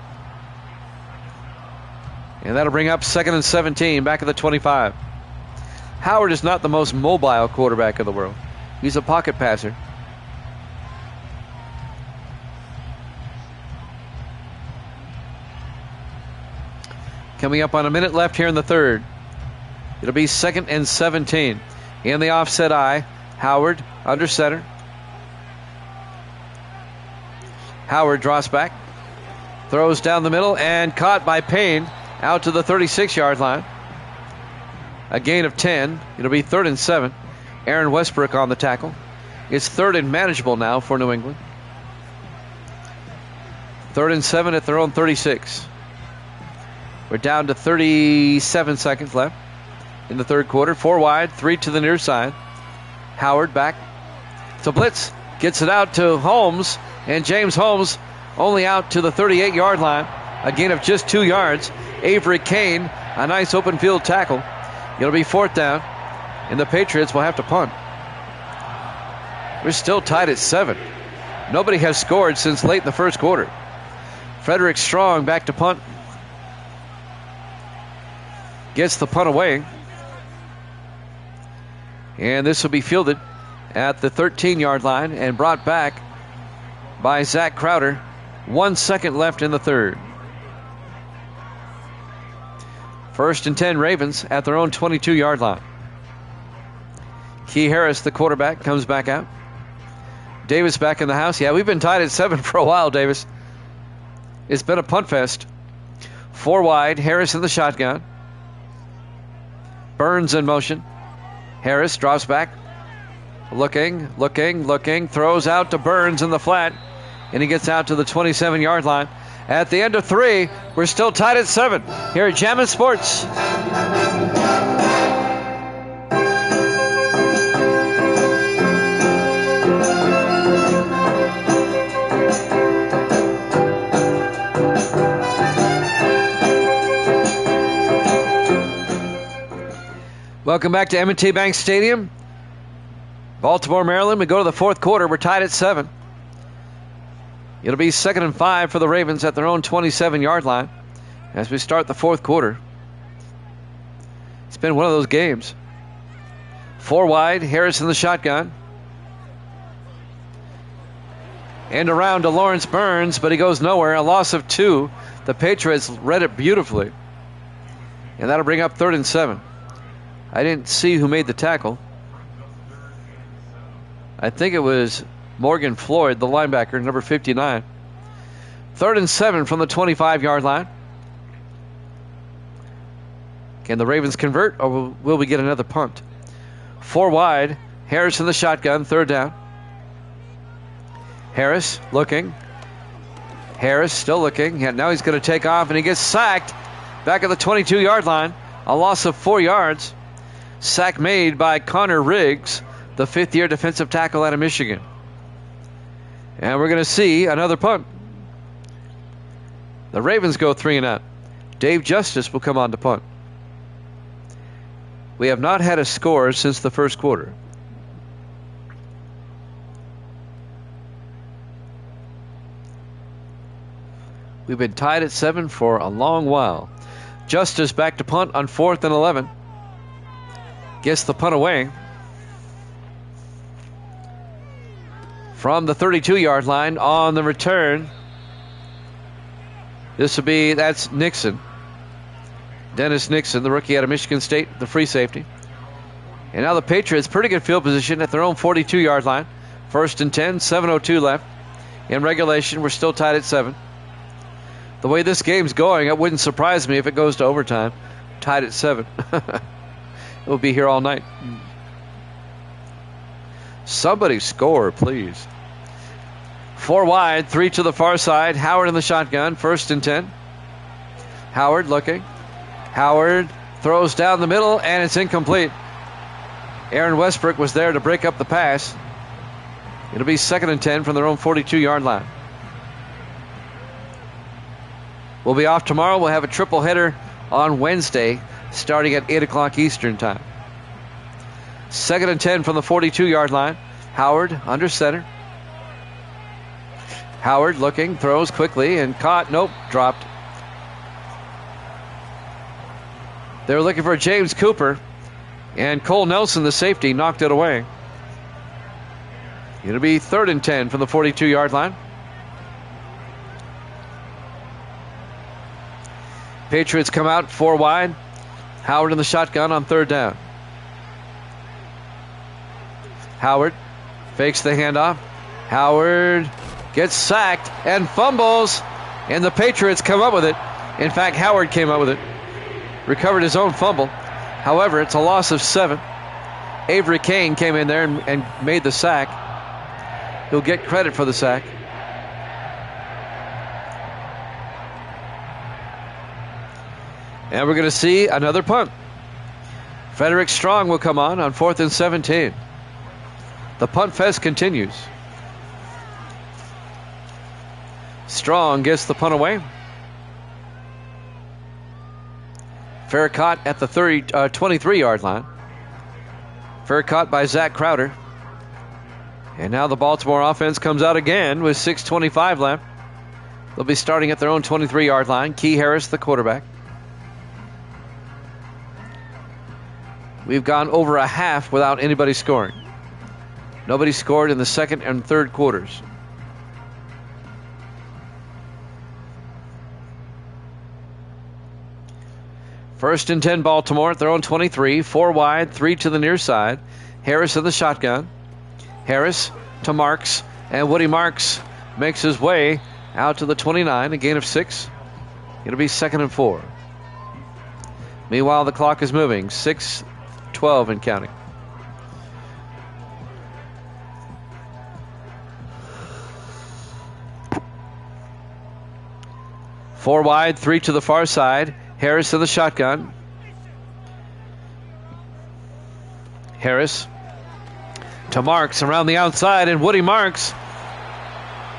And that'll bring up 2nd and 17. Back at the 25. Howard is not the most mobile quarterback in the world. He's a pocket passer. Coming up on 1 minute left here in the third. It'll be 2nd and 17. In the offset eye, Howard under center. Howard draws back. Throws down the middle and caught by Payne out to the 36-yard line. A gain of 10. It'll be 3rd and 7. Aaron Westbrook on the tackle. It's 3rd and manageable now for New England. 3rd and 7 at their own 36. We're down to 37 seconds left in the third quarter. 4 wide, 3 to the near side. Howard back to blitz. Gets it out to Holmes. And James Holmes only out to the 38-yard line. A gain of just 2 yards. Avery Kane, a nice open field tackle. It'll be 4th down. And the Patriots will have to punt. We're still tied at 7. Nobody has scored since late in the first quarter. Frederick Strong back to punt. Gets the punt away. And this will be fielded at the 13-yard line and brought back by Zach Crowder. 1 second left in the third. 1st and 10 Ravens at their own 22-yard line. Key Harris, the quarterback, comes back out. Davis back in the house. Yeah, we've been tied at 7 for a while, Davis. It's been a punt fest. 4 wide, Harris in the shotgun. Burns in motion. Harris drops back. Looking. Throws out to Burns in the flat. And he gets out to the 27-yard line. At the end of 3, we're still tied at 7 here at Jammin' Sports. Welcome back to M&T Bank Stadium. Baltimore, Maryland. We go to the fourth quarter. We're tied at 7. It'll be 2nd and 5 for the Ravens at their own 27-yard line as we start the fourth quarter. It's been one of those games. 4 wide, Harris in the shotgun. And around to Lawrence Burns, but he goes nowhere. A loss of 2. The Patriots read it beautifully. And that'll bring up 3rd and 7. I didn't see who made the tackle. I think it was Morgan Floyd, the linebacker, number 59. 3rd and 7 from the 25-yard line. Can the Ravens convert, or will we get another punt? 4 wide, Harris in the shotgun, 3rd down. Harris looking. Harris still looking. And now he's going to take off, and he gets sacked back at the 22-yard line. A loss of 4 yards. Sack made by Connor Riggs, the 5th-year defensive tackle out of Michigan. And we're going to see another punt. The Ravens go 3 and out. Dave Justice will come on to punt. We have not had a score since the first quarter. We've been tied at 7 for a long while. Justice back to punt on 4th and 11. Gets the punt away. From the 32-yard line on the return. That's Nixon. Dennis Nixon, the rookie out of Michigan State, the free safety. And now the Patriots, pretty good field position at their own 42-yard line. 1st and 10, 7:02 left. In regulation, we're still tied at 7. The way this game's going, it wouldn't surprise me if it goes to overtime. Tied at 7. We'll be here all night. Somebody score, please. 4 wide, 3 to the far side. Howard in the shotgun, 1st and 10. Howard looking. Howard throws down the middle, and it's incomplete. Aaron Westbrook was there to break up the pass. It'll be 2nd and 10 from their own 42-yard line. We'll be off tomorrow. We'll have a triple header on Wednesday, starting at 8 o'clock Eastern time. 2nd and 10 from the 42-yard line. Howard under center. Howard looking, throws quickly, and caught. Nope, dropped. They were looking for James Cooper, and Cole Nelson, the safety, knocked it away. It'll be 3rd and 10 from the 42-yard line. Patriots come out 4 wide. Howard in the shotgun on 3rd down. Howard fakes the handoff. Howard gets sacked and fumbles, and the Patriots come up with it. In fact, Howard came up with it. Recovered his own fumble. However, it's a loss of 7. Avery Kane came in there and made the sack. He'll get credit for the sack. And we're going to see another punt. Frederick Strong will come on 4th and 17. The punt fest continues. Strong gets the punt away. Fair caught at the 23-yard line. Fair caught by Zach Crowder. And now the Baltimore offense comes out again with 6:25 left. They'll be starting at their own 23-yard line. Key Harris, the quarterback. We've gone over a half without anybody scoring. Nobody scored in the second and third quarters. First and 10 Baltimore at their own 23. 4 wide, 3 to the near side. Harris in the shotgun. Harris to Marks. And Woody Marks makes his way out to the 29. A gain of 6. It'll be 2nd and 4. Meanwhile, the clock is moving. 6:12 and counting. 4 wide, 3 to the far side. Harris in the shotgun. Harris to Marks around the outside, and Woody Marks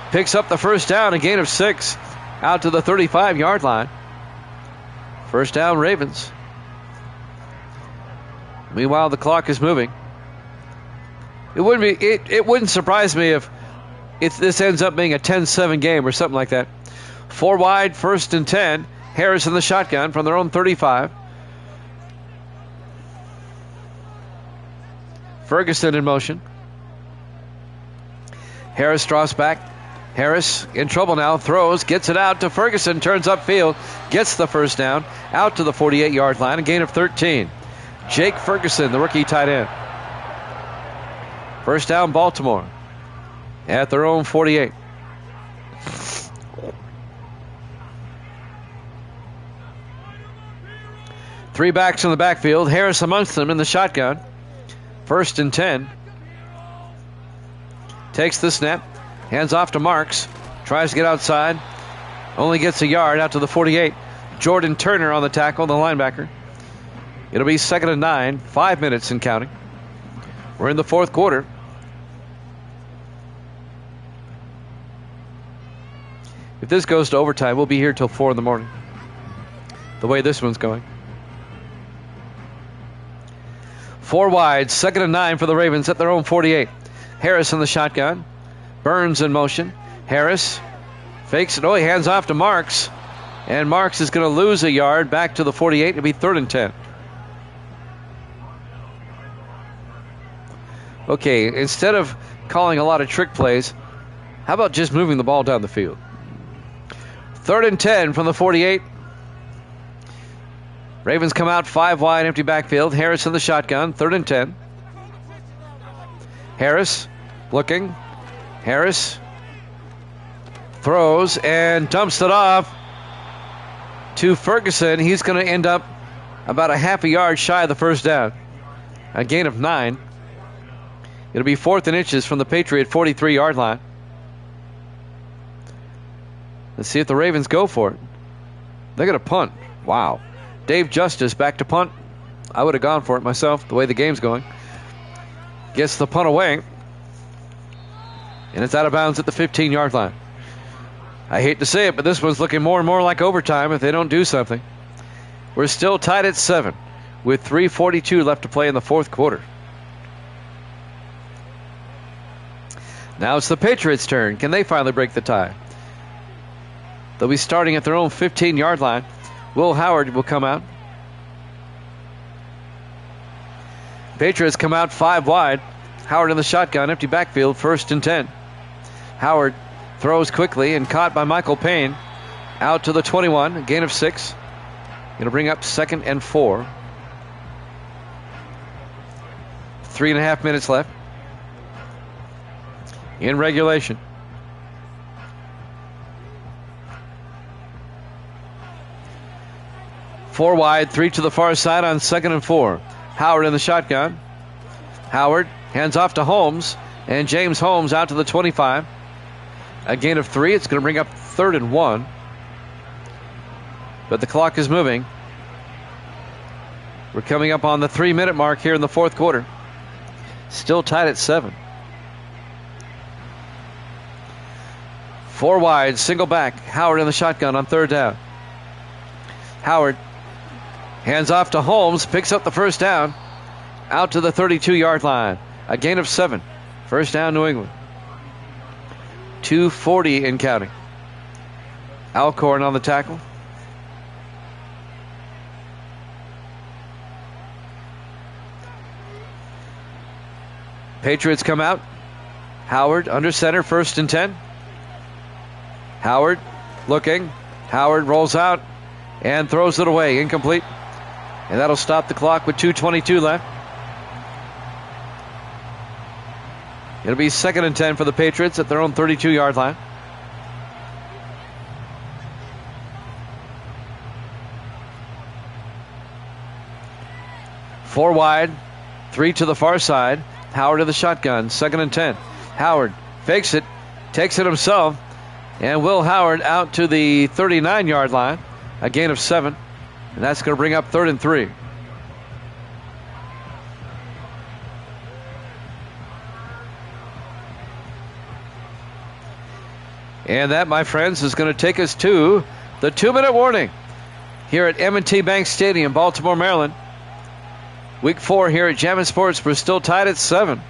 picks up the first down, a gain of 6 out to the 35-yard line. First down, Ravens. Meanwhile, the clock is moving. It wouldn't surprise me if this ends up being a 10-7 game or something like that. 4 wide, 1st and 10. Harris in the shotgun from their own 35. Ferguson in motion. Harris draws back. Harris in trouble now. Throws. Gets it out to Ferguson. Turns upfield. Gets the first down. Out to the 48-yard line. A gain of 13. Jake Ferguson, the rookie tight end. First down, Baltimore. At their own 48. Three backs in the backfield. Harris amongst them in the shotgun. 1st and 10. Takes the snap. Hands off to Marks. Tries to get outside. Only gets a yard out to the 48. Jordan Turner on the tackle, the linebacker. It'll be 2nd and 9. 5 minutes and counting. We're in the 4th quarter. If this goes to overtime, we'll be here till 4 in the morning. The way this one's going. 4 wide, 2nd and 9 for the Ravens at their own 48. Harris in the shotgun. Burns in motion. Harris fakes it. Oh, he hands off to Marks. And Marks is going to lose a yard back to the 48. It'll be 3rd and 10. Okay, instead of calling a lot of trick plays, how about just moving the ball down the field? 3rd and 10 from the 48. Ravens come out 5 wide, empty backfield. Harris in the shotgun, 3rd and 10. Harris looking. Harris throws and dumps it off to Ferguson. He's going to end up about a half a yard shy of the first down. A gain of 9. It'll be 4th and inches from the Patriot 43-yard line. Let's see if the Ravens go for it. They're going to punt. Wow. Dave Justice back to punt. I would have gone for it myself, the way the game's going. Gets the punt away. And it's out of bounds at the 15-yard line. I hate to say it, but this one's looking more and more like overtime if they don't do something. We're still tied at 7 with 3:42 left to play in the 4th quarter. Now it's the Patriots' turn. Can they finally break the tie? They'll be starting at their own 15-yard line. Will Howard will come out. Patriots come out 5 wide. Howard in the shotgun, empty backfield, 1st and 10. Howard throws quickly and caught by Michael Payne. Out to the 21, a gain of 6. It'll bring up 2nd and 4. 3.5 minutes left in regulation. Four wide, 3 to the far side on 2nd and 4. Howard in the shotgun. Howard hands off to Holmes, and James Holmes out to the 25. A gain of 3. It's going to bring up 3rd and 1. But the clock is moving. We're coming up on the 3-minute mark here in the 4th quarter. Still tied at 7. 4 wide, single back. Howard in the shotgun on 3rd down. Howard hands off to Holmes, picks up the first down. Out to the 32-yard line. A gain of 7. First down, New England. 2:40 in counting. Alcorn on the tackle. Patriots come out. Howard under center, 1st and 10. Howard looking. Howard rolls out and throws it away. Incomplete. And that'll stop the clock with 2:22 left. It'll be 2nd and 10 for the Patriots at their own 32-yard line. Four wide, 3 to the far side. Howard to the shotgun, 2nd and 10. Howard fakes it, takes it himself, And Will Howard out to the 39-yard line, a gain of 7. And that's going to bring up 3rd and 3. And that, my friends, is going to take us to the 2-minute warning here at M&T Bank Stadium, Baltimore, Maryland. Week 4 here at Jammin' Sports. We're still tied at 7.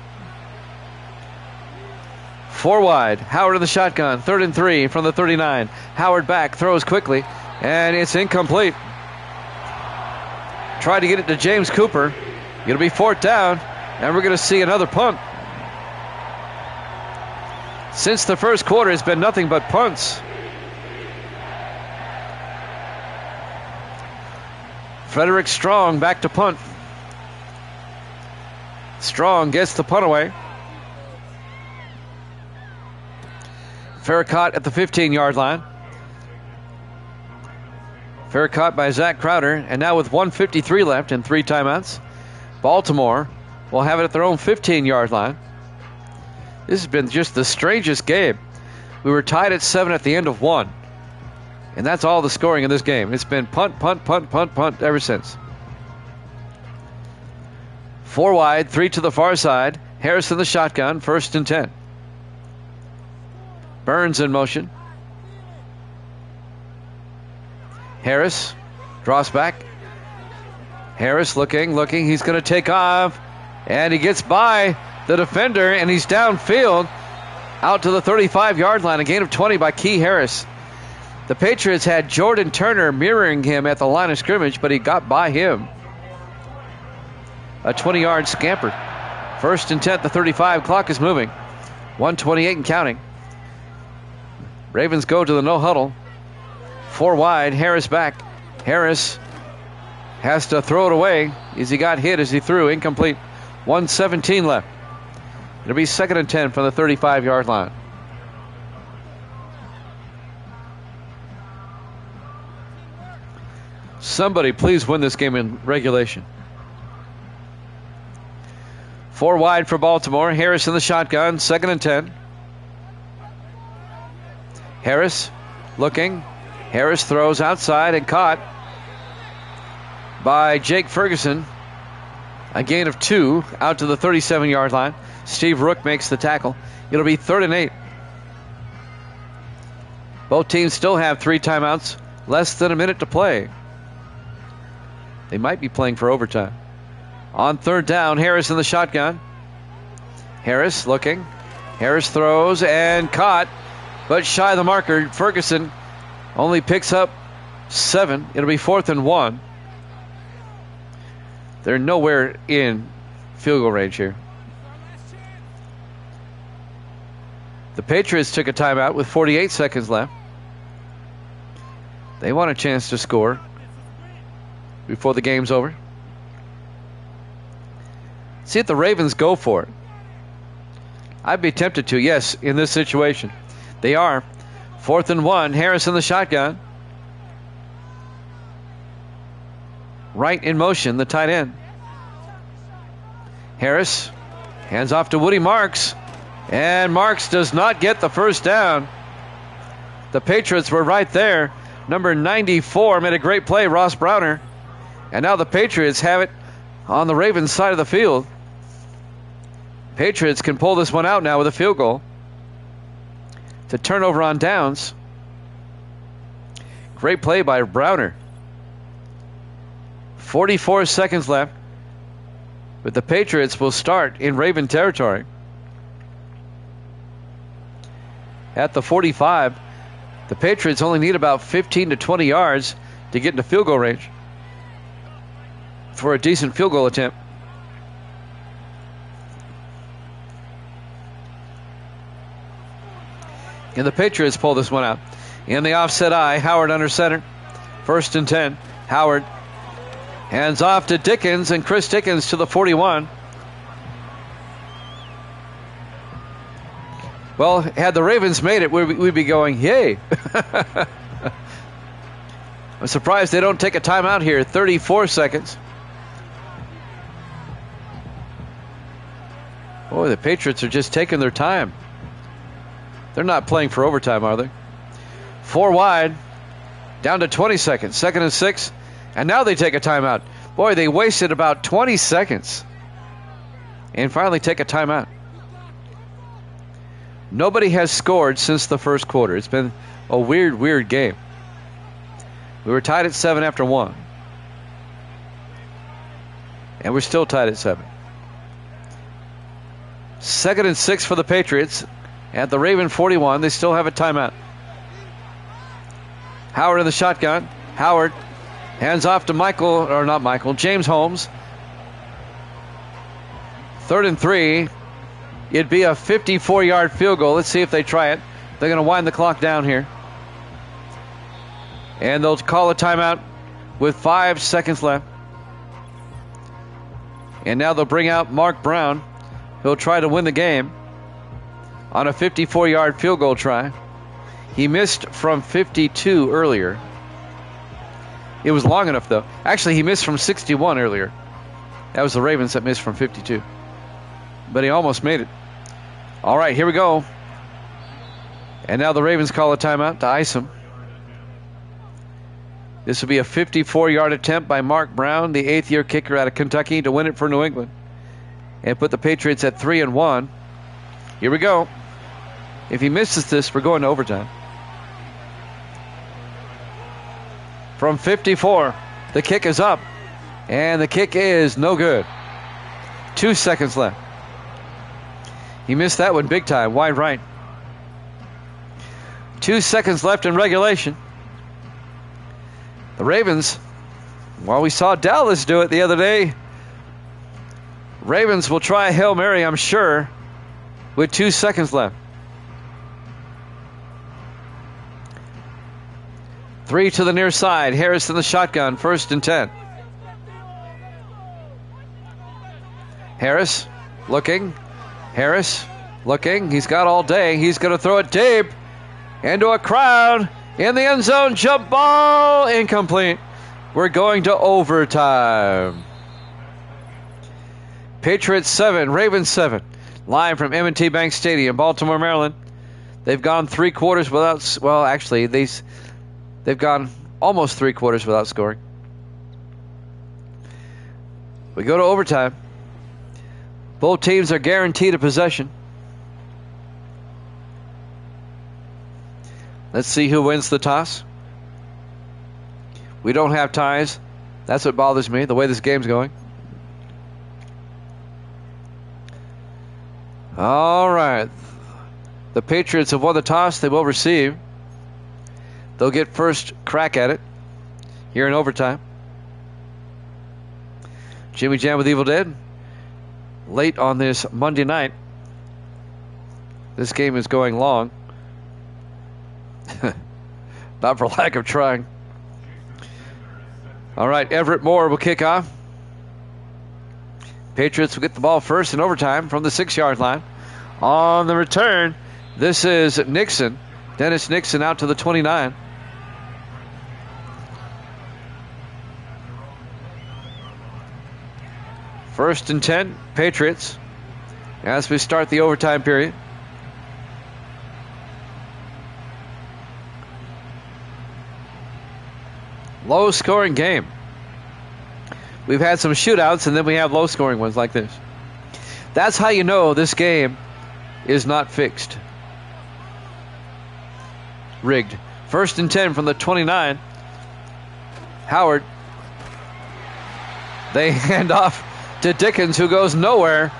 4 wide. Howard in the shotgun. 3rd and 3 from the 39. Howard back. Throws quickly. And it's incomplete. Tried to get it to James Cooper. It'll be 4th down. And we're going to see another punt. Since the first quarter, it's been nothing but punts. Frederick Strong back to punt. Strong gets the punt away. Farrakhan at the 15-yard line. Farrakhan by Zach Crowder. And now with 1:53 left and 3 timeouts, Baltimore will have it at their own 15-yard line. This has been just the strangest game. We were tied at 7 at the end of 1. And that's all the scoring in this game. It's been punt, punt, punt, punt, punt ever since. 4 wide, 3 to the far side. Harris in the shotgun, 1st and 10. Burns in motion. Harris draws back. Harris looking. He's going to take off. And he gets by the defender, and he's downfield out to the 35-yard line. A gain of 20 by Key Harris. The Patriots had Jordan Turner mirroring him at the line of scrimmage, but he got by him. A 20-yard scamper. 1st and 10, the 35. Clock is moving. 1:28 and counting. Ravens go to the no huddle. 4 wide. Harris back. Harris has to throw it away as he got hit as he threw. Incomplete. 1:17 left. It'll be 2nd and 10 from the 35-yard line. Somebody please win this game in regulation. 4 wide for Baltimore. Harris in the shotgun. 2nd and 10. Harris looking. Harris throws outside and caught by Jake Ferguson. A gain of 2 out to the 37-yard line. Steve Rook makes the tackle. It'll be 3rd and 8. Both teams still have 3 timeouts. Less than a minute to play. They might be playing for overtime. On 3rd down, Harris in the shotgun. Harris looking. Harris throws and caught, but shy of the marker. Ferguson only picks up 7. It'll be 4th and 1. They're nowhere in field goal range here. The Patriots took a timeout with 48 seconds left. They want a chance to score before the game's over. See if the Ravens go for it. I'd be tempted to, yes, in this situation. They are. 4th and 1. Harris in the shotgun. Right in motion, the tight end. Harris hands off to Woody Marks. And Marks does not get the 1st down. The Patriots were right there. Number 94 made a great play, Ross Browner. And now the Patriots have it on the Ravens side of the field. Patriots can pull this one out now with a field goal. To turnover on downs. Great play by Browner. 44 seconds left. But the Patriots will start in Raven territory. At the 45, the Patriots only need about 15 to 20 yards to get into field goal range for a decent field goal attempt. And the Patriots pull this one out. In the offset eye, Howard under center. 1st and 10. Howard hands off to Dickens, and Chris Dickens to the 41. Well, had the Ravens made it, we'd be going, yay. I'm surprised they don't take a timeout here. 34 seconds. Boy, the Patriots are just taking their time. They're not playing for overtime, are they? 4 wide, down to 20 seconds. 2nd and 6, and now they take a timeout. Boy, they wasted about 20 seconds and finally take a timeout. Nobody has scored since the first quarter. It's been a weird game. We were tied at 7 after 1. And we're still tied at 7. 2nd and 6 for the Patriots at the Raven 41. They still have a timeout. Howard in the shotgun. Howard hands off to James Holmes. 3rd and 3. It'd be a 54-yard field goal. Let's see if they try it. They're going to wind the clock down here. And they'll call a timeout with 5 seconds left. And now they'll bring out Mark Brown. He'll try to win the game on a 54-yard field goal try. He missed from 52 earlier. It was long enough, though. Actually, he missed from 61 earlier. That was the Ravens that missed from 52. But he almost made it. All right, here we go. And now the Ravens call a timeout to ice him. This will be a 54-yard attempt by Mark Brown, the 8th-year kicker out of Kentucky, to win it for New England and put the Patriots at 3-1. Here we go. If he misses this, we're going to overtime. From 54, the kick is up, and the kick is no good. 2 seconds left. He missed that one big time, wide right. 2 seconds left in regulation. The Ravens, well, we saw Dallas do it the other day. Ravens will try a Hail Mary, I'm sure, with 2 seconds left. 3 to the near side. Harris in the shotgun, 1st and 10. Harris looking. He's got all day. He's going to throw it deep into a crowd. In the end zone, jump ball, incomplete. We're going to overtime. Patriots 7, Ravens 7. Live from M&T Bank Stadium, Baltimore, Maryland. They've gone 3 quarters without, well, actually, they've gone almost 3 quarters without scoring. We go to overtime. Both teams are guaranteed a possession. Let's see who wins the toss. We don't have ties. That's what bothers me, the way this game's going. All right. The Patriots have won the toss. They will receive. They'll get first crack at it here in overtime. Jimmy Jam with Evil Dead. Late on this Monday night. This game is going long. Not for lack of trying. All right, Everett Moore will kick off. Patriots will get the ball first in overtime from the 6-yard line. On the return, this is Nixon. Dennis Nixon out to the 29. First and 10, Patriots, as we start the overtime period. Low-scoring game. We've had some shootouts, and then we have low-scoring ones like this. That's how you know this game is not fixed. Rigged. First and 10 from the 29. Howard. They hand off to Dickens, who goes nowhere.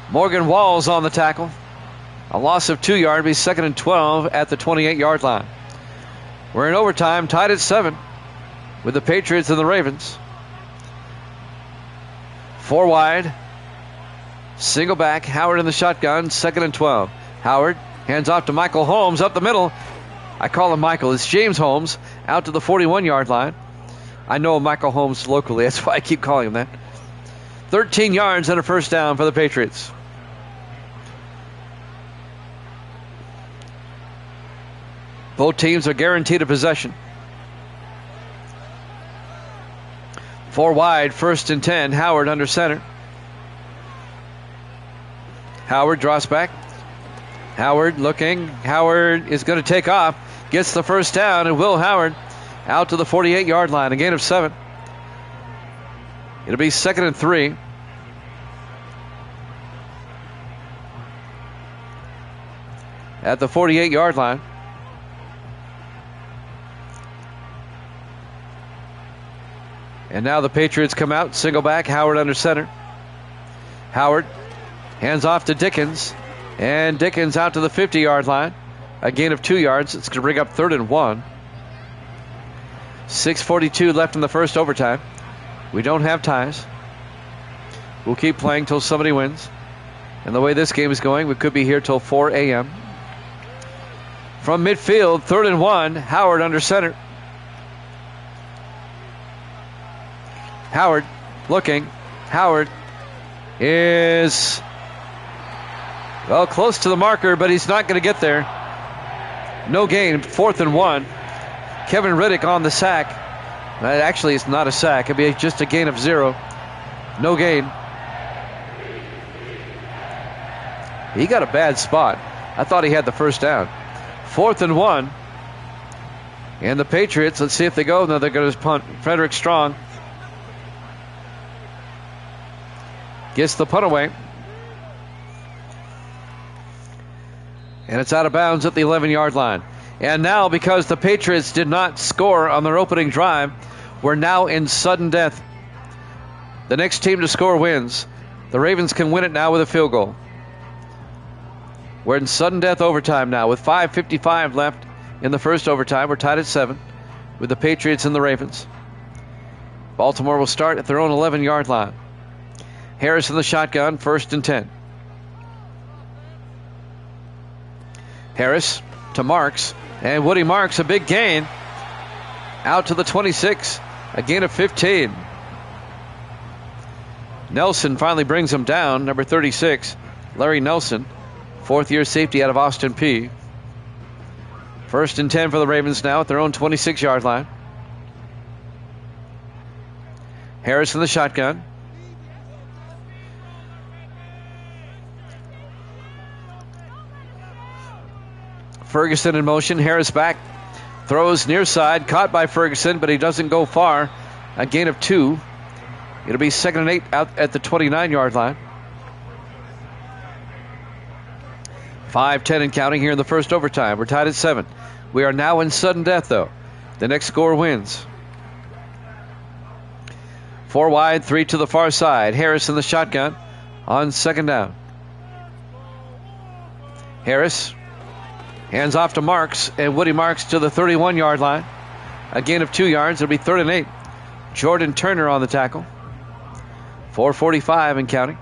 Morgan Walls on the tackle. A loss of 2 yards. Be 2nd and 12 at the 28-yard line. We're in overtime, tied at 7 with the Patriots and the Ravens. 4 wide. Single back. Howard in the shotgun. 2nd and 12. Howard hands off to Michael Holmes up the middle. I call him Michael. It's James Holmes out to the 41-yard line. I know Michael Holmes locally. That's why I keep calling him that. 13 yards and a first down for the Patriots. Both teams are guaranteed a possession. 4 wide, 1st and 10. Howard under center. Howard draws back. Howard looking. Howard is going to take off. gets the first down, and Will Howard out to the 48-yard line, a gain of 7. It'll be 2nd and 3. At the 48-yard line. And now the Patriots come out, single back, Howard under center. Howard hands off to Dickens, and Dickens out to the 50-yard line, a gain of 2 yards. It's going to bring up 3rd and 1. 6:42 left in the first overtime. We don't have ties. We'll keep playing till somebody wins. And the way this game is going, we could be here till 4 a.m. From midfield, 3rd and 1, Howard under center. Howard looking. Howard is, well, close to the marker, but he's not going to get there. No gain, 4th and 1. Kevin Riddick on the sack. Actually, it's not a sack. It'd be just a gain of 0. No gain. He got a bad spot. I thought he had the first down. 4th and 1. And the Patriots, let's see if they go. No, they're going to punt. Frederick Strong gets the punt away. And it's out of bounds at the 11-yard line. And now, because the Patriots did not score on their opening drive, we're now in sudden death. The next team to score wins. The Ravens can win it now with a field goal. We're in sudden death overtime now with 5:55 left in the first overtime. We're tied at 7 with the Patriots and the Ravens. Baltimore will start at their own 11-yard line. Harris in the shotgun, 1st and 10. Harris to Marks, and Woody Marks, a big gain, out to the 26, a gain of 15. Nelson finally brings him down, number 36, Larry Nelson, 4th-year safety out of Austin Peay. 1st and 10 for the Ravens now at their own 26-yard line. Harris in the shotgun. Ferguson in motion. Harris back. Throws near side. Caught by Ferguson, but he doesn't go far. A gain of 2. It'll be 2nd and 8 out at the 29-yard line. 5:10 and counting here in the first overtime. We're tied at 7. We are now in sudden death, though. The next score wins. 4 wide, 3 to the far side. Harris in the shotgun on 2nd down. Harris hands off to Marks, and Woody Marks to the 31-yard line. A gain of 2 yards. It'll be 3rd and 8. Jordan Turner on the tackle. 4:45 and counting.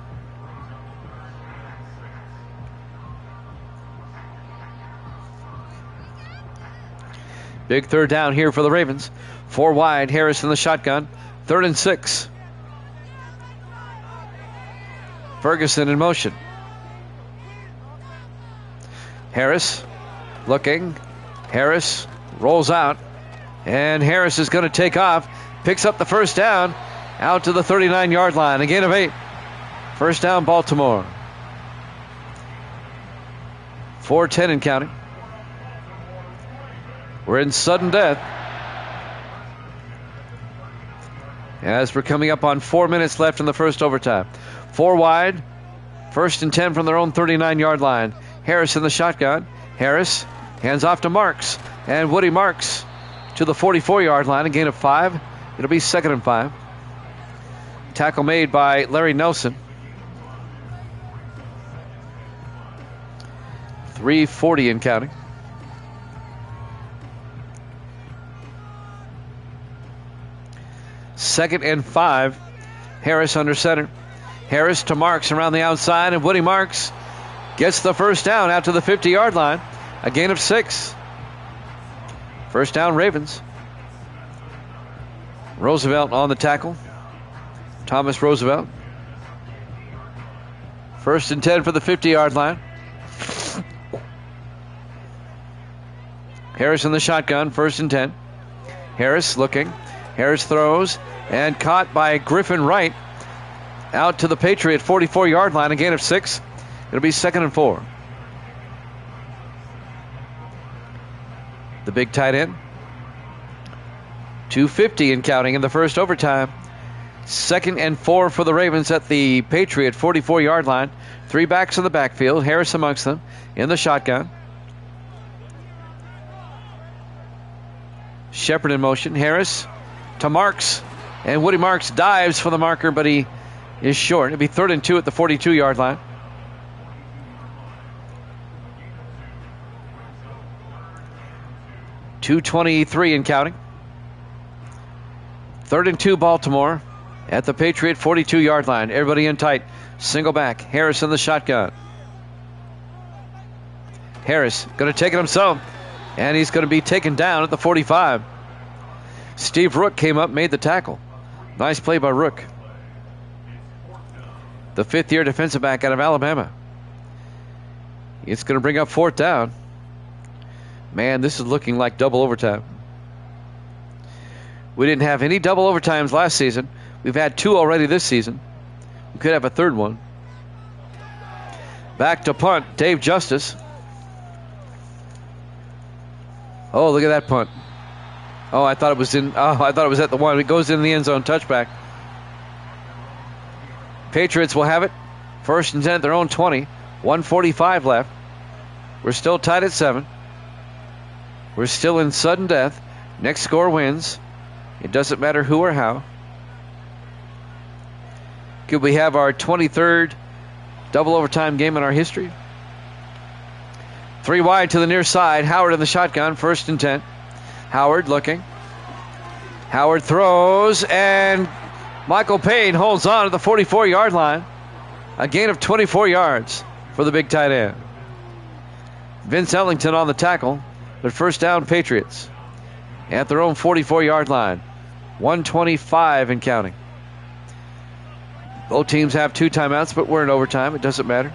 Big 3rd down here for the Ravens. 4 wide, Harris in the shotgun. 3rd and 6. Ferguson in motion. Harris looking. Harris rolls out. And Harris is going to take off. Picks up the first down. Out to the 39-yard line. A gain of 8. First down, Baltimore. 4:10 and counting. We're in sudden death. As we're coming up on 4 minutes left in the first overtime. 4 wide. 1st and 10 from their own 39-yard line. Harris in the shotgun. Harris hands off to Marks. And Woody Marks to the 44-yard line. A gain of 5. It'll be 2nd and 5. Tackle made by Larry Nelson. 3:40 and counting. Second and 5. Harris under center. Harris to Marks around the outside, and Woody Marks gets the first down out to the 50-yard line. A gain of 6. First down, Ravens. Roosevelt on the tackle. Thomas Roosevelt. 1st and 10 for the 50-yard line. Harris in the shotgun, 1st and 10. Harris looking. Harris throws and caught by Griffin Wright out to the Patriot 44-yard line. A gain of 6. It'll be 2nd and 4. The big tight end. 2:50 and counting in the first overtime. 2nd and 4 for the Ravens at the Patriot 44-yard line. 3 backs in the backfield. Harris amongst them in the shotgun. Shepard in motion. Harris to Marks. And Woody Marks dives for the marker, but he is short. It'll be 3rd and 2 at the 42-yard line. .223 and counting. 3rd and 2 Baltimore at the Patriot 42-yard line. Everybody in tight. Single back. Harris in the shotgun. Harris going to take it himself. And he's going to be taken down at the 45. Steve Rook came up, made the tackle. Nice play by Rook. The 5th-year defensive back out of Alabama. It's going to bring up 4th down. Man, this is looking like double overtime. We didn't have any double overtimes last season. We've had 2 already this season. We could have a 3rd one. Back to punt, Dave Justice. Oh, look at that punt. Oh, I thought it was at the 1. It goes in the end zone, touchback. Patriots will have it. 1st and 10 at their own 20. 1:45 left. We're still tied at 7. We're still in sudden death. Next score wins. It doesn't matter who or how. Could we have our 23rd double overtime game in our history? 3 wide to the near side. Howard in the shotgun. 1st and 10. Howard looking. Howard throws, and Michael Payne holds on at the 44-yard line. A gain of 24 yards for the big tight end. Vince Ellington on the tackle, but 1st down Patriots at their own 44-yard line. 1:25 and counting. Both teams have 2 timeouts, but we're in overtime. It doesn't matter.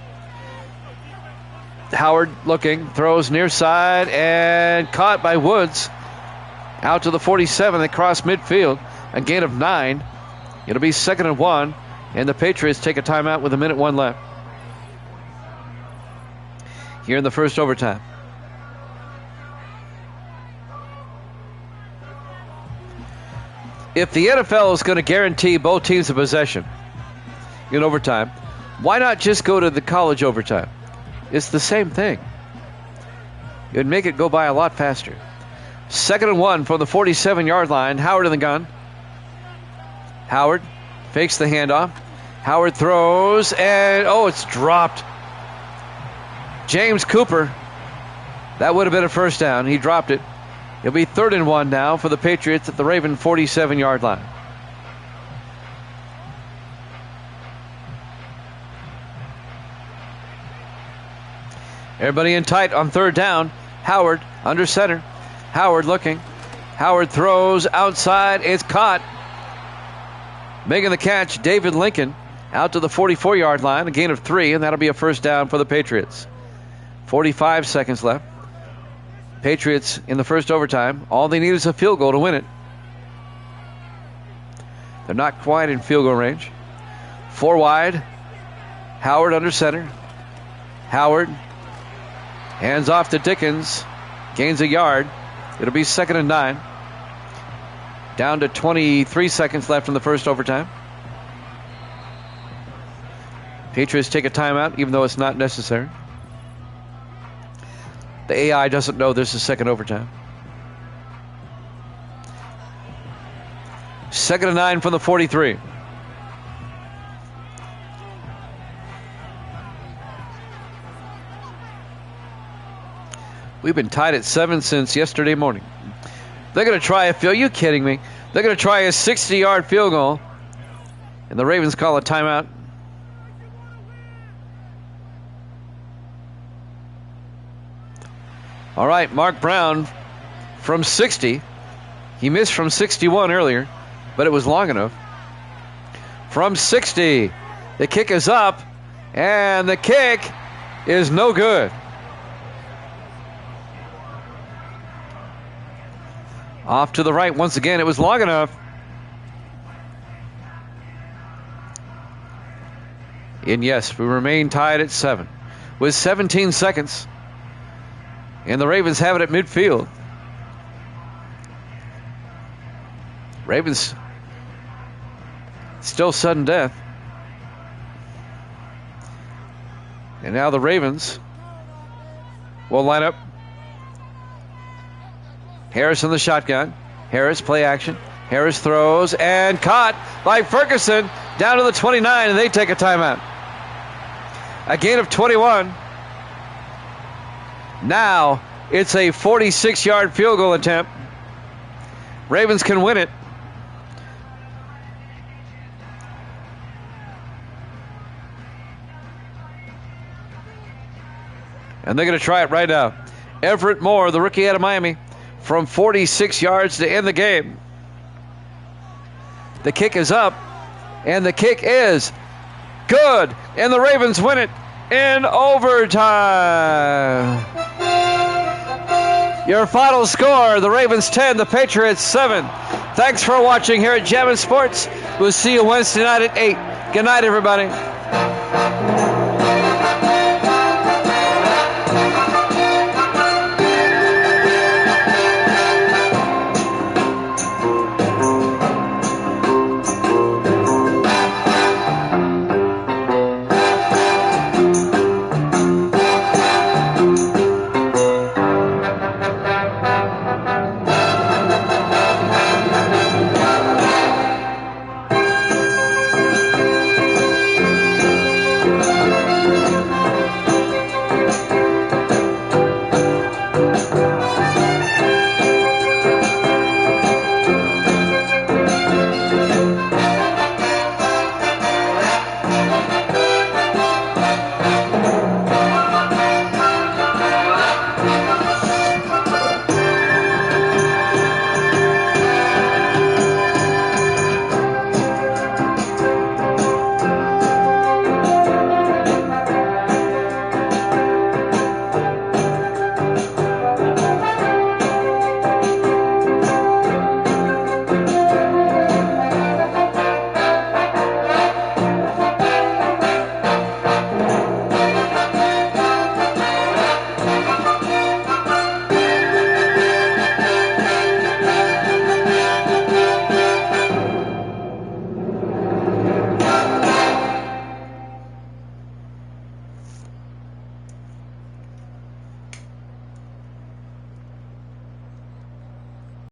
Howard looking, throws near side, and caught by Woods. Out to the 47. They cross midfield. A gain of 9. It'll be 2nd and 1. And the Patriots take a timeout with 1:01 left. Here in the first overtime. If the NFL is going to guarantee both teams a possession in overtime, why not just go to the college overtime? It's the same thing. It would make it go by a lot faster. 2nd and 1 from the 47-yard line. Howard in the gun. Howard fakes the handoff. Howard throws, and it's dropped. James Cooper. That would have been a 1st down. He dropped it. It'll be 3rd and 1 now for the Patriots at the Raven 47-yard line. Everybody in tight on 3rd down. Howard under center. Howard looking. Howard throws outside. It's caught. Making the catch, David Lincoln out to the 44-yard line. A gain of 3, and that'll be a 1st down for the Patriots. 45 seconds left. Patriots in the first overtime. All they need is a field goal to win it. They're not quite in field goal range. 4 wide. Howard under center. Howard hands off to Dickens. Gains a yard. It'll be 2nd and 9. Down to 23 seconds left in the first overtime. Patriots take a timeout, even though it's not necessary. The AI doesn't know there's a second overtime. 2nd and 9 from the 43. We've been tied at 7 since yesterday morning. They're going to try a field. Are you kidding me? They're going to try a 60-yard field goal. And the Ravens call a timeout. All right, Mark Brown from 60. He missed from 61 earlier, but it was long enough. From 60, the kick is up, and the kick is no good. Off to the right once again. It was long enough. And yes, we remain tied at 7 with 17 seconds. And the Ravens have it at midfield. Ravens still sudden death. And now the Ravens will line up. Harris in the shotgun. Harris, play action. Harris throws and caught by Ferguson down to the 29, and they take a timeout. A gain of 21. Now it's a 46-yard field goal attempt. Ravens can win it. And they're going to try it right now. Everett Moore, the rookie out of Miami, from 46 yards to end the game. The kick is up, and the kick is good, and the Ravens win it in overtime. Your final score, the Ravens 10, the Patriots 7. Thanks for watching here at Jammin' Sports. We'll see you Wednesday night at 8. Good night, everybody.